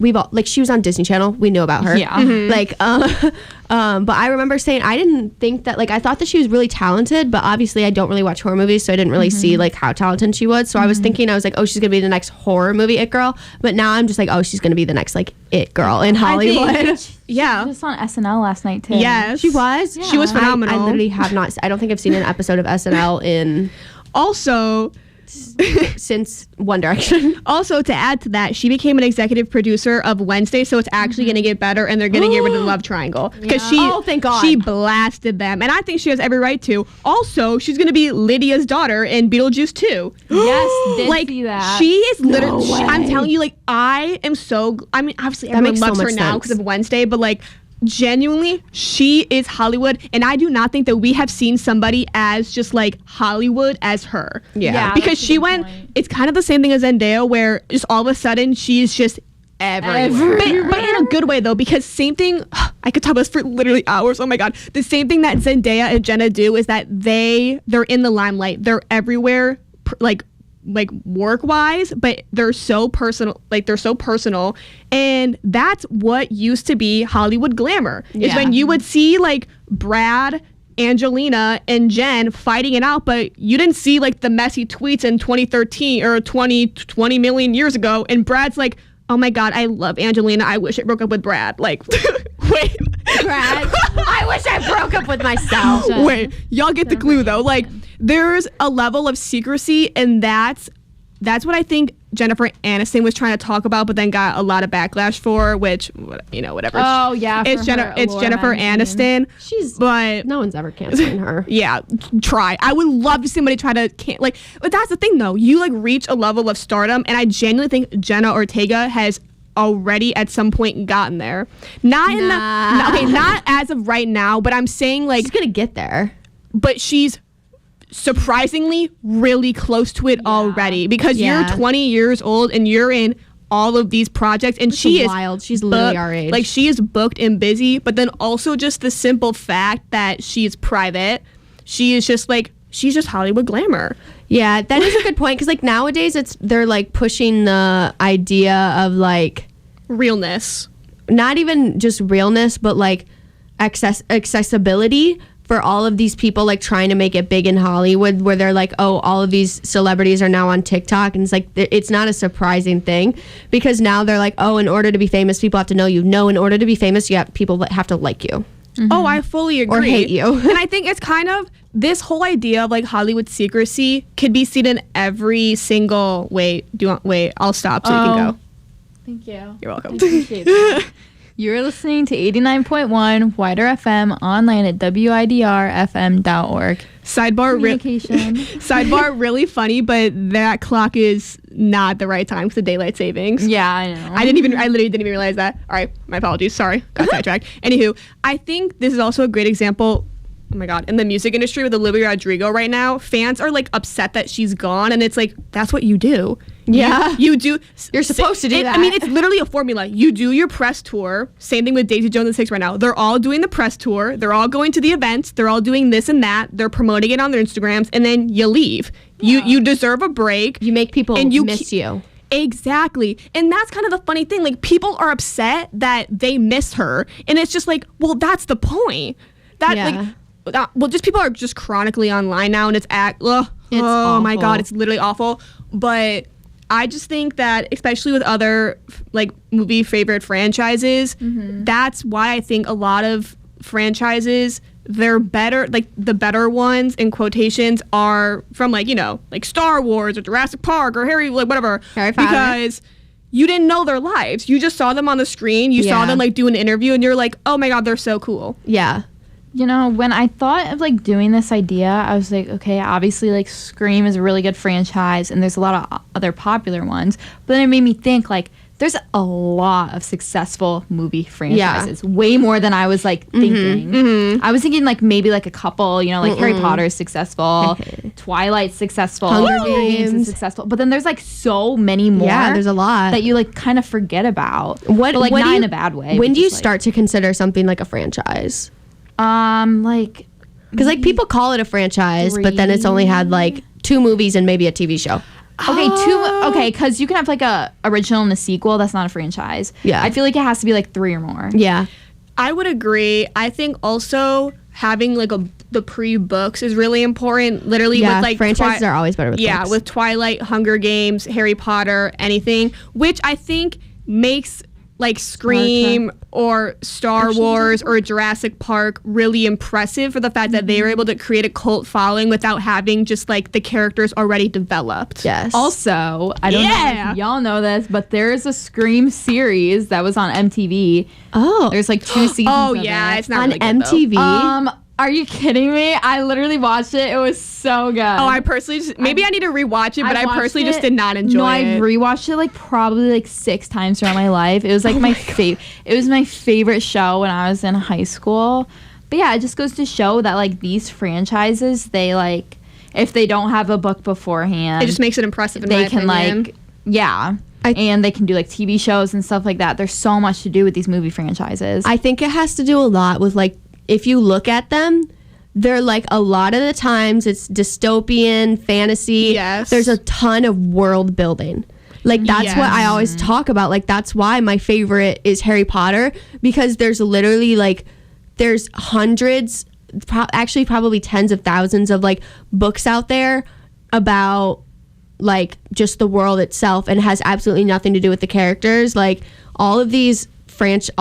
we've all like she was on Disney Channel, we knew about her. Yeah. Like but I remember saying I didn't think that, like, I thought that she was really talented, but obviously I don't really watch horror movies, so I didn't really see like how talented she was. So I was thinking, I was like, oh, she's gonna be the next horror movie it girl. But now I'm just like, oh, she's gonna be the next like it girl in Hollywood. yeah. Just on SNL last night too. Yes. She was. She was phenomenal. I literally have not. I don't think I've seen an episode of SNL in Also, since One Direction. Also, to add to that, she became an executive producer of Wednesday, so it's actually going to get better, and they're going to get rid of the love triangle because Oh, thank God. she blasted them, and I think she has every right to. Also, she's going to be Lydia's daughter in Beetlejuice 2. Yes, did Like see that. she is literally. way. I'm telling you, like I am so. I mean, obviously That everyone makes so loves her much now sense. because of Wednesday, but like. Genuinely, she is Hollywood, and I do not think that we have seen somebody as just like Hollywood as her. Yeah, because that's a she good went. point. It's kind of the same thing as Zendaya, where just all of a sudden she's just everywhere. But in a good way though, because same thing. I could talk about this for literally hours. Oh my god, the same thing that Zendaya and Jenna do is that they're in the limelight. They're everywhere, like work wise, but they're so personal, and that's what used to be Hollywood glamour, is Yeah. when you would see like Brad, Angelina, and Jen fighting it out, but you didn't see like the messy tweets in 2013 or 20 million years ago, and Brad's like, oh my god, I love Angelina, I wish I broke up with Brad. Like, wait, Brad, I wish I broke up with myself. wait, y'all get the clue though. Like, there's a level of secrecy, and that's what I think Jennifer Aniston was trying to talk about, but then got a lot of backlash for, which, whatever. Oh, yeah. It's Jennifer Aniston. But no one's ever canceling her. Yeah, try. I would love to see somebody try to but that's the thing though. You reach a level of stardom, and I genuinely think Jenna Ortega has already at some point gotten there. Not as of right now, but I'm saying she's gonna get there. But she's surprisingly really close to it already, because you're 20 years old and you're in all of these projects, and she is wild. She's literally our age. She is booked and busy, but then also just the simple fact that she's private. She is just she's just Hollywood glamour. Yeah, that is a good point, because nowadays they're pushing the idea of realness. Not even just realness, but accessibility for all of these people trying to make it big in Hollywood, where they're all of these celebrities are now on TikTok, and it's not a surprising thing, because now they're in order to be famous, people have to know you. No, in order to be famous, you have people that have to like you. Mm-hmm. Oh, I fully agree. Or hate you. And I think it's kind of this whole idea of Hollywood secrecy could be seen in every single wait, I'll stop so you can go. Thank you. You're welcome. I appreciate that. You're listening to 89.1 WIDR FM, online at widrfm.org. Sidebar, really funny, but that clock is not the right time for the daylight savings. Yeah, I know. I literally didn't even realize that. All right, my apologies. Sorry, got sidetracked. Anywho, I think this is also a great example. Oh my God, in the music industry with Olivia Rodrigo right now, fans are upset that she's gone, and it's that's what you do. Yeah. You do. You're supposed to do that. I mean, it's literally a formula. You do your press tour. Same thing with Daisy Jones and Six right now. They're all doing the press tour. They're all going to the events. They're all doing this and that. They're promoting it on their Instagrams, and then you leave. Yeah. You deserve a break. You make people miss you. Exactly. And that's kind of the funny thing. People are upset that they miss her. And it's just well, that's the point. Just people are just chronically online now, and it's oh my God, it's literally awful. But I just think that, especially with other movie favorite franchises, that's why I think a lot of franchises, they're better. The better ones in quotations are from Star Wars or Jurassic Park or Harry Potter, because you didn't know their lives. You just saw them on the screen. You saw them do an interview, and you're oh my God, they're so cool. Yeah. When I thought of doing this idea, I was okay, obviously Scream is a really good franchise, and there's a lot of other popular ones. But then it made me think there's a lot of successful movie franchises, way more than I was thinking. Mm-hmm. I was thinking maybe a couple, Harry Potter is successful, Twilight's successful, Hunger Games is successful. But then there's so many more. Yeah, there's a lot that you kind of forget about. But not in a bad way. When do you start to consider something a franchise? Because people call it a franchise, but then it's only had 2 movies and maybe a TV show. Okay, because you can have a original and a sequel. That's not a franchise. Yeah, I feel it has to be 3 or more. Yeah, I would agree. I think also having the pre-books is really important. Literally, with franchises are always better with books. With Twilight, Hunger Games, Harry Potter, anything, which I think makes Scream or Star Wars or Jurassic Park really impressive for the fact that they were able to create a cult following without having just the characters already developed. Yes. Also, I don't know if y'all know this, but there is a Scream series that was on MTV. Oh. There's 2 seasons of it. It's not on really good, MTV. Are you kidding me? I literally watched it. It was so good. Oh, I personally maybe I need to rewatch it, but I personally just did not enjoy it. No, I've rewatched it probably 6 times throughout my life. It was my favorite. It was my favorite show when I was in high school. But yeah, it just goes to show that these franchises, they if they don't have a book beforehand, it just makes it impressive. They can and they can do TV shows and stuff like that. There's so much to do with these movie franchises. I think it has to do a lot with if you look at them, they're a lot of the times it's dystopian, fantasy. Yes. There's a ton of world building. That's what I always talk about. That's why my favorite is Harry Potter, because there's literally there's hundreds, actually probably tens of thousands of books out there about just the world itself, and has absolutely nothing to do with the characters. All of these franchises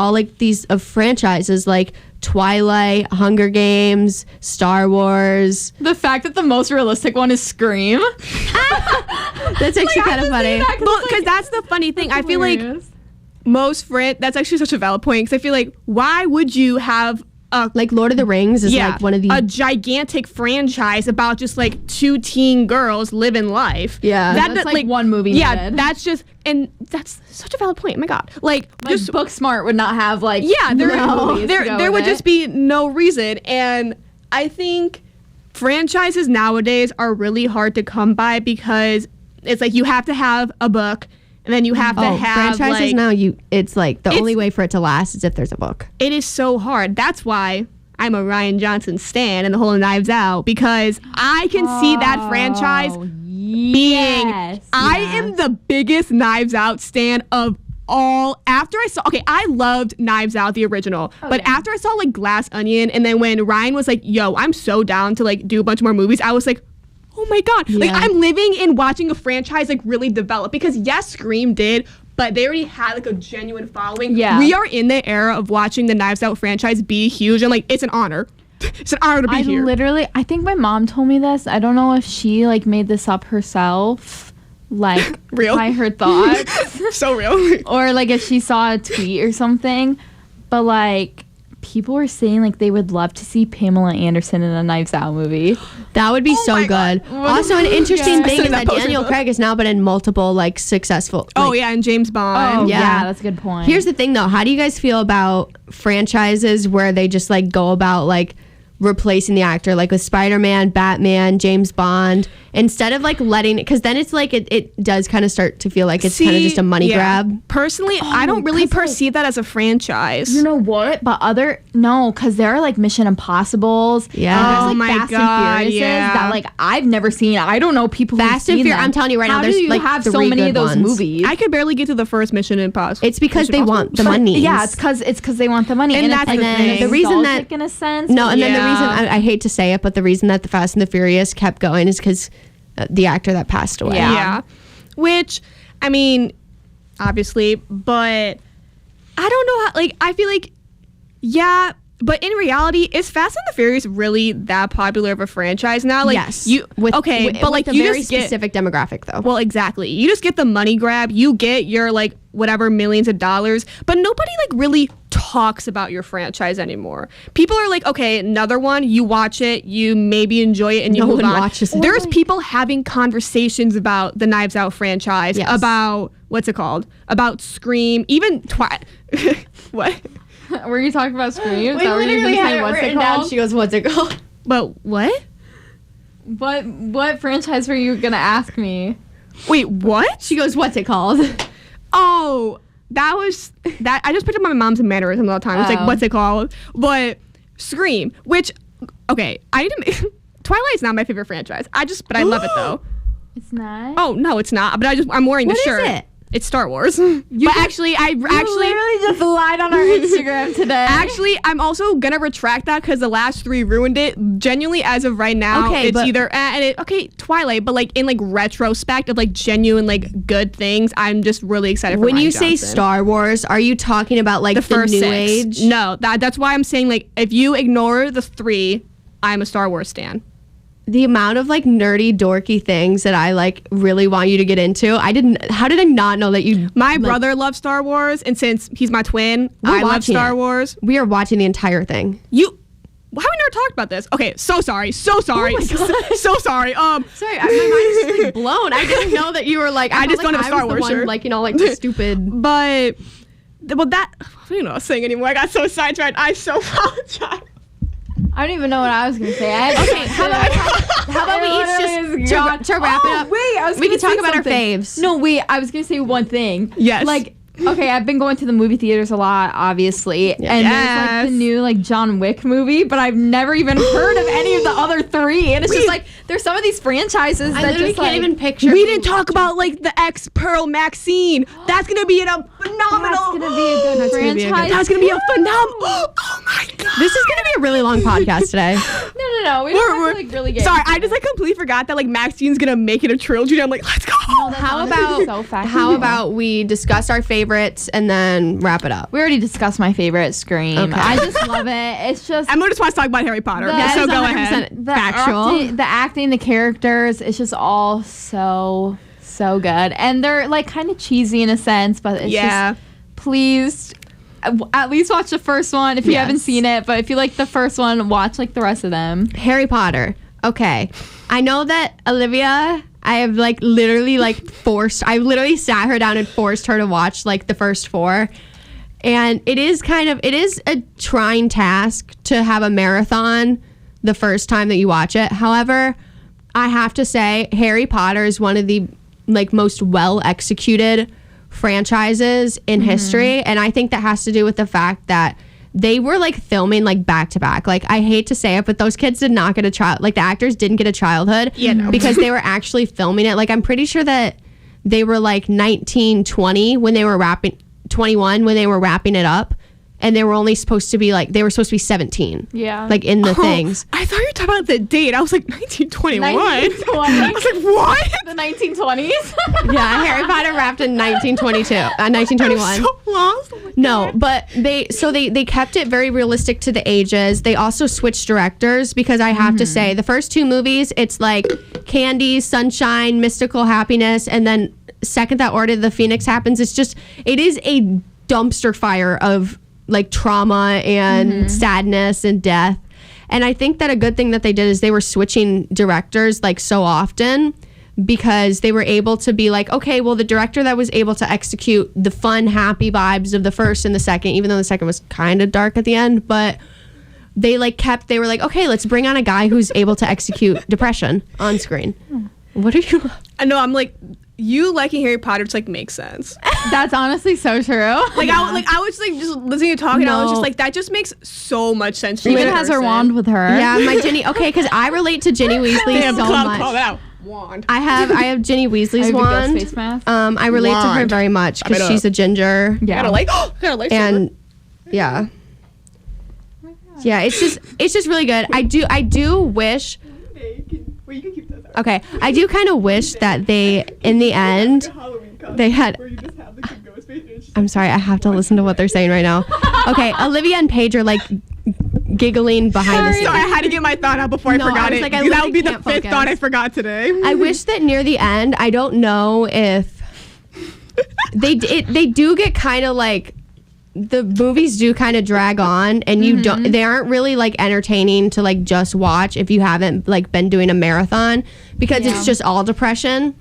Twilight, Hunger Games, Star Wars. The fact that the most realistic one is Scream. That's actually kind of funny. Because that's the funny thing. I feel like that's actually such a valid point, because I feel like, why would you have like Lord of the Rings is like one of the a gigantic franchise about just like two teen girls living life. Yeah, that's like one movie. Yeah, that's just, and that's such a valid point. Oh my god, like just Booksmart would not have like there would just be no reason. And I think franchises nowadays are really hard to come by, because it's like you have to have a book. And then you have to have franchises now. It's like the only way for it to last is if there's a book. It is so hard. That's why I'm a Rian Johnson stan and the whole Knives Out, because I can see that franchise being. I am the biggest Knives Out stan of all. After I saw, I loved Knives Out, the original, but after I saw like Glass Onion, and then when Ryan was like, "Yo, I'm so down to like do a bunch more movies," I was like, oh my god, like I'm living and watching a franchise like really develop, because yes, Scream did, but they already had like a genuine following. Yeah, we are in the era of watching the Knives Out franchise be huge, and like it's an honor. It's an honor to be here. I think my mom told me this. I don't know if she like made this up herself, like real by her thoughts. So real. Or like if she saw a tweet or something, but like people were saying like they would love to see Pamela Anderson in a Knives Out movie. That would be so good. Also, an interesting thing is that Daniel Craig has now been in multiple like successful. And James Bond. Oh yeah, that's a good point. Here's the thing though, how do you guys feel about franchises where they just like go about like replacing the actor, like with Spider-Man, Batman, James Bond, instead of like letting it, because then it's like it does kind of start to feel like it's kind of just a money grab. Personally, I don't really perceive that as a franchise. You know what? But because there are like Mission Impossibles. Yeah. There's like Fast and Furious that like I've never seen. I don't know people Fast and Furious. I'm telling you right now, there's like have so many of those movies. I could barely get to the first Mission Impossible. It's because they want the money. Yeah, it's because they want the money, and that's the reason that in a sense. No, and then the reason I hate to say it, but the reason that the Fast and the Furious kept going is because the actor that passed away. Yeah. Which, I mean, obviously, but I don't know how, like, I feel like, but in reality, is Fast and the Furious really that popular of a franchise now? Like, yes. But like, a you very just specific demographic, though. Well, exactly. You just get the money grab. You get your, like, whatever millions of dollars, but nobody, like, really talks about your franchise anymore. People are like, okay, another one, you watch it, you maybe enjoy it, and you move on. Watches it. There's people having conversations about the Knives Out franchise, about, what's it called? About Scream, even what? Were you talking about Scream? We literally had it written down. She goes, what's it called? But what? What franchise were you gonna ask me? Wait, what? She goes, what's it called? Oh, that was that. I just picked up my mom's mannerism all the time. It's like, what's it called? But Scream, which, okay, I didn't. Twilight's not my favorite franchise. But I love it though. It's not. Oh no, it's not. But I'm wearing the shirt. What is it? It's Star Wars. But actually, I literally just lied on our Instagram today. Actually, I'm also gonna retract that because the last three ruined it. Genuinely, as of right now, it's either Twilight, but like in like retrospect of like genuine like good things, I'm just really excited for when Rian you Johnson. say Star Wars, are you talking about like the first new 6. age? No, that's why I'm saying like if you ignore the 3, I'm a Star Wars stan. The amount of like nerdy dorky things that I like really want you to get into. How did I not know that you? My brother loves Star Wars, and since he's my twin, I love Star Wars. We are watching the entire thing. How we never talked about this? Okay, so sorry. Oh my God. So sorry. Sorry, my mind is just like blown. I didn't know that you were like. I just don't have a Star Wars shirt. Like, you know, like the stupid. But that I don't know what I was saying anymore. I got so sidetracked. I so apologize. I don't even know what I was gonna say. Okay, how about we each just to wrap it up? Wait, we can talk about our faves. No, wait, I was gonna say one thing. Yes. Like, okay, I've been going to the movie theaters a lot, obviously, and there's like the new like John Wick movie, but I've never even heard of any of the other 3. And it's just like there's some of these franchises that just can't like, even picture. We didn't talk about like the ex Pearl Maxine. That's gonna be in a phenomenal. That's gonna be a good franchise. That's gonna be a phenomenal. Oh my god. This is gonna be a really long podcast today. No. We don't have to, like, really get Sorry, into I just it. like completely forgot that like Maxine's gonna make it a trilogy. I'm like, let's go. How about so fascinating. how about we discuss our favorites and then wrap it up? We already discussed my favorite Scream. Okay. I just love it. It's just Emma just wants to talk about Harry Potter. That So is go ahead. the factual. the acting, the characters. It's just all so good, and they're like kind of cheesy in a sense, but it's just please. At least watch the first one if you haven't seen it. But if you like the first one, watch like the rest of them. Harry Potter. Okay. I know that Olivia, I have like literally like I literally sat her down and forced her to watch like the first 4. And it is a trying task to have a marathon the first time that you watch it. However, I have to say Harry Potter is one of the like most well executed franchises in history, and I think that has to do with the fact that they were like filming like back to back. Like, I hate to say it, but those kids did not get a child. Like, the actors didn't get a childhood because they were actually filming it. Like, I'm pretty sure that they were like 19, 20 when they were 21 when they were wrapping it up, and they were only supposed to be like, they were supposed to be 17. Yeah. Like, in the things. I thought you were talking about the date. I was like 1921. 1920. I was like, what? The 1920s. Yeah, Harry Potter wrapped in 1922, 1921. So lost. No, but they kept it very realistic to the ages. They also switched directors because I have to say the first 2 movies, it's like candy, sunshine, mystical happiness, and then second that Order of the Phoenix happens, it is a dumpster fire of like trauma and sadness and death. And I think that a good thing that they did is they were switching directors like so often, because they were able to be like, okay, well, the director that was able to execute the fun, happy vibes of the first and the second, even though the second was kind of dark at the end, but they were like, okay, let's bring on a guy who's able to execute depression on screen. What are you? I know. I'm like, you liking Harry Potter just like makes sense. That's honestly so true. Like I was like just listening to you talk, and I was just like, that just makes so much sense. She even has her wand with her. Yeah, my Ginny. Okay, because I relate to Ginny Weasley Damn, so call much. that out. Wand. I have Ginny Weasley's wand. Face mask. I relate to her Wand. very much Wrap it because up. she's a ginger. Yeah. Gotta like And yeah. Yeah, it's just really good. I do wish. Well, you can keep that. Okay, I do kind of wish that they, in the end, they had. Where you just have the cute ghost face. And it's just I'm sorry, I have to listen to what they're saying right now. Okay, Olivia and Paige are like giggling behind the so scenes. I had to get my thought out before No, I forgot I was it. like, I that literally would be the can't 5th focus. thought I forgot today. I wish that near the end, I don't know if they do get kind of like, the movies do kind of drag on, and you don't, they aren't really like entertaining to like just watch if you haven't like been doing a marathon, because it's just all depression.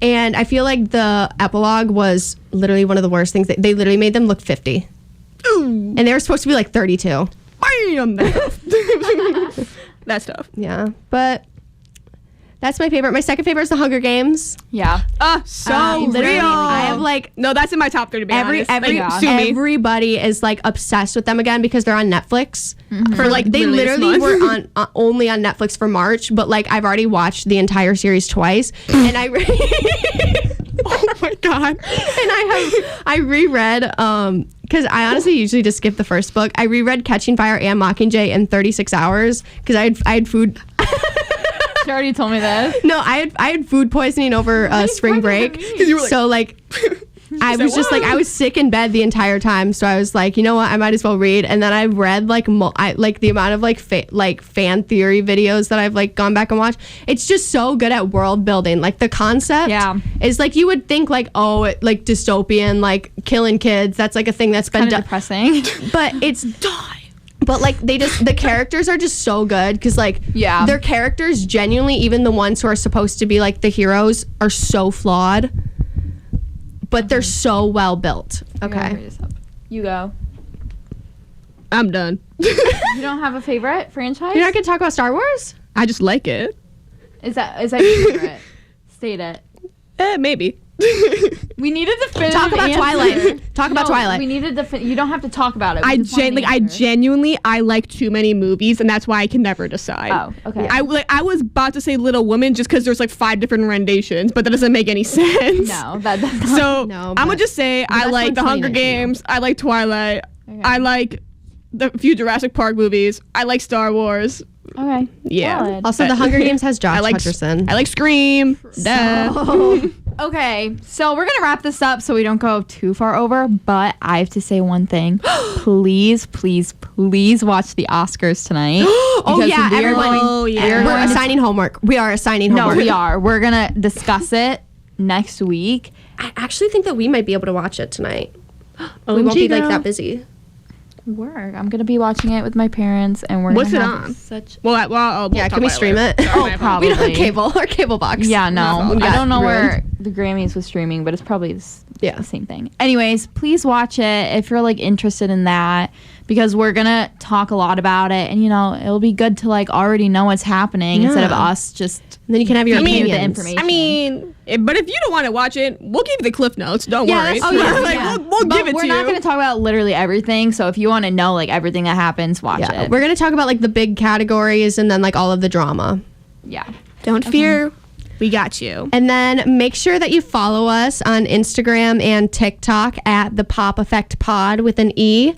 And I feel like the epilogue was literally one of the worst things. They literally made them look 50. Ooh. And they were supposed to be like 32. Bam! That's tough. Yeah, but that's my favorite. My second favorite is The Hunger Games. Yeah. So Literally, real. I have like No, that's in my top 3 to be honest. Like, sue me. everybody is like obsessed with them again because they're on Netflix. For like They literally this month. were on only on Netflix for March, but like I've already watched the entire series twice, and I Oh my god. and I reread because I honestly usually just skip the first book. I reread Catching Fire and Mockingjay in 36 hours because I had food. She already told me this. No, I had food poisoning over spring break. you were like- So like I was just like, I was sick in bed the entire time. So I was like, you know what, I might as well read. And then I read like the amount of like fan theory videos that I've like gone back and watched. It's just so good at world building. Like the concept is like, you would think like, oh, like dystopian, like killing kids. That's like a thing that's been Kind of done. depressing. But it's But like the characters are just so good because like their characters genuinely, even the ones who are supposed to be like the heroes, are so flawed, but they're so well built. Okay. You go. I'm done. You don't have a favorite franchise? You're not gonna talk about Star Wars? I just like it. Is that your favorite? State it. Maybe. We need a definitive Talk about answer. Twilight. Talk about Twilight. We need a you don't have to talk about it. We I just want an answer. genuinely like too many movies, and that's why I can never decide. Oh, okay. I was about to say Little Women just because there's like 5 different renditions, but that doesn't make any sense. No, that does not. So No, I'm gonna but just say I best like one's The Hunger 2019 Games. I like Twilight. Okay. I like the few Jurassic Park movies. I like Star Wars. Okay. Yeah. Valid. Also, The Hunger Games has Josh Hutcherson. I like Scream. Duh. Okay, so we're gonna wrap this up so we don't go too far over. But I have to say one thing: please, please, please watch the Oscars tonight. Oh yeah, everyone. yeah. We're assigning homework. We are assigning No, homework. we are. We're gonna discuss it next week. I actually think that we might be able to watch it tonight. We OMG, won't be like girl. that busy. I'm gonna be watching it with my parents, and we're What's gonna it have on? such. We'll Yeah, talk can we about stream later. it? Sorry, my probably. We don't have cable. Our cable box. Yeah, no, We I got don't know where ruined. the Grammys was streaming, but it's probably Yeah. the same thing. Anyways, please watch it if you're like interested in that, because we're gonna talk a lot about it, and it'll be good to like already know what's happening instead of Yeah. us just. And then you can have your feeding you opinions. the information. I mean, but if you don't want to watch it, we'll give you the cliff notes. Don't Yeah, worry. that's fine. Like, Yeah. we'll But give it we're to not you. going to talk about literally everything. So if you want to know like everything that happens, watch Yeah, it. we're gonna talk about like the big categories and then like all of the drama. Yeah. Don't fear. We got you. And then make sure that you follow us on Instagram and TikTok at the Pop Effect Pod with an E.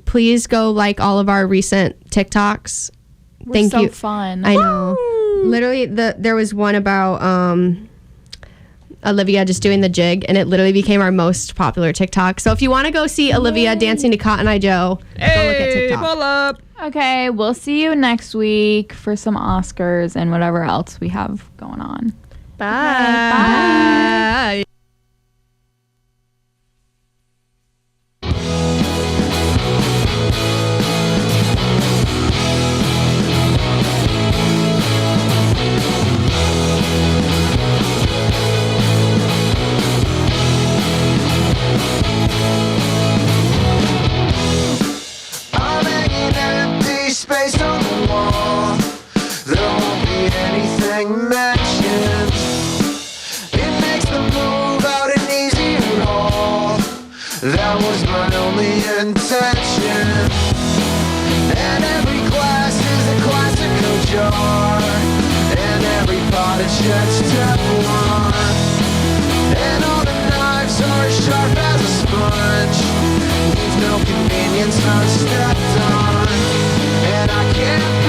Please go like all of our recent TikToks. Thank so you. fun. I know. Literally, there was one about Olivia just doing the jig, and it literally became our most popular TikTok. So if you want to go see Olivia dancing to Cotton Eye Joe, go look at TikTok. pull up. Okay, we'll see you next week for some Oscars and whatever else we have going on. Bye. I'm hanging empty space on the wall. There won't be anything mentioned. It makes the move out an easier haul. That was my only intention. And every glass is a classical jar. And every pot is just Teflon. And all the knives are sharp as a sponge. Leave no convenience unstepped on. And I can't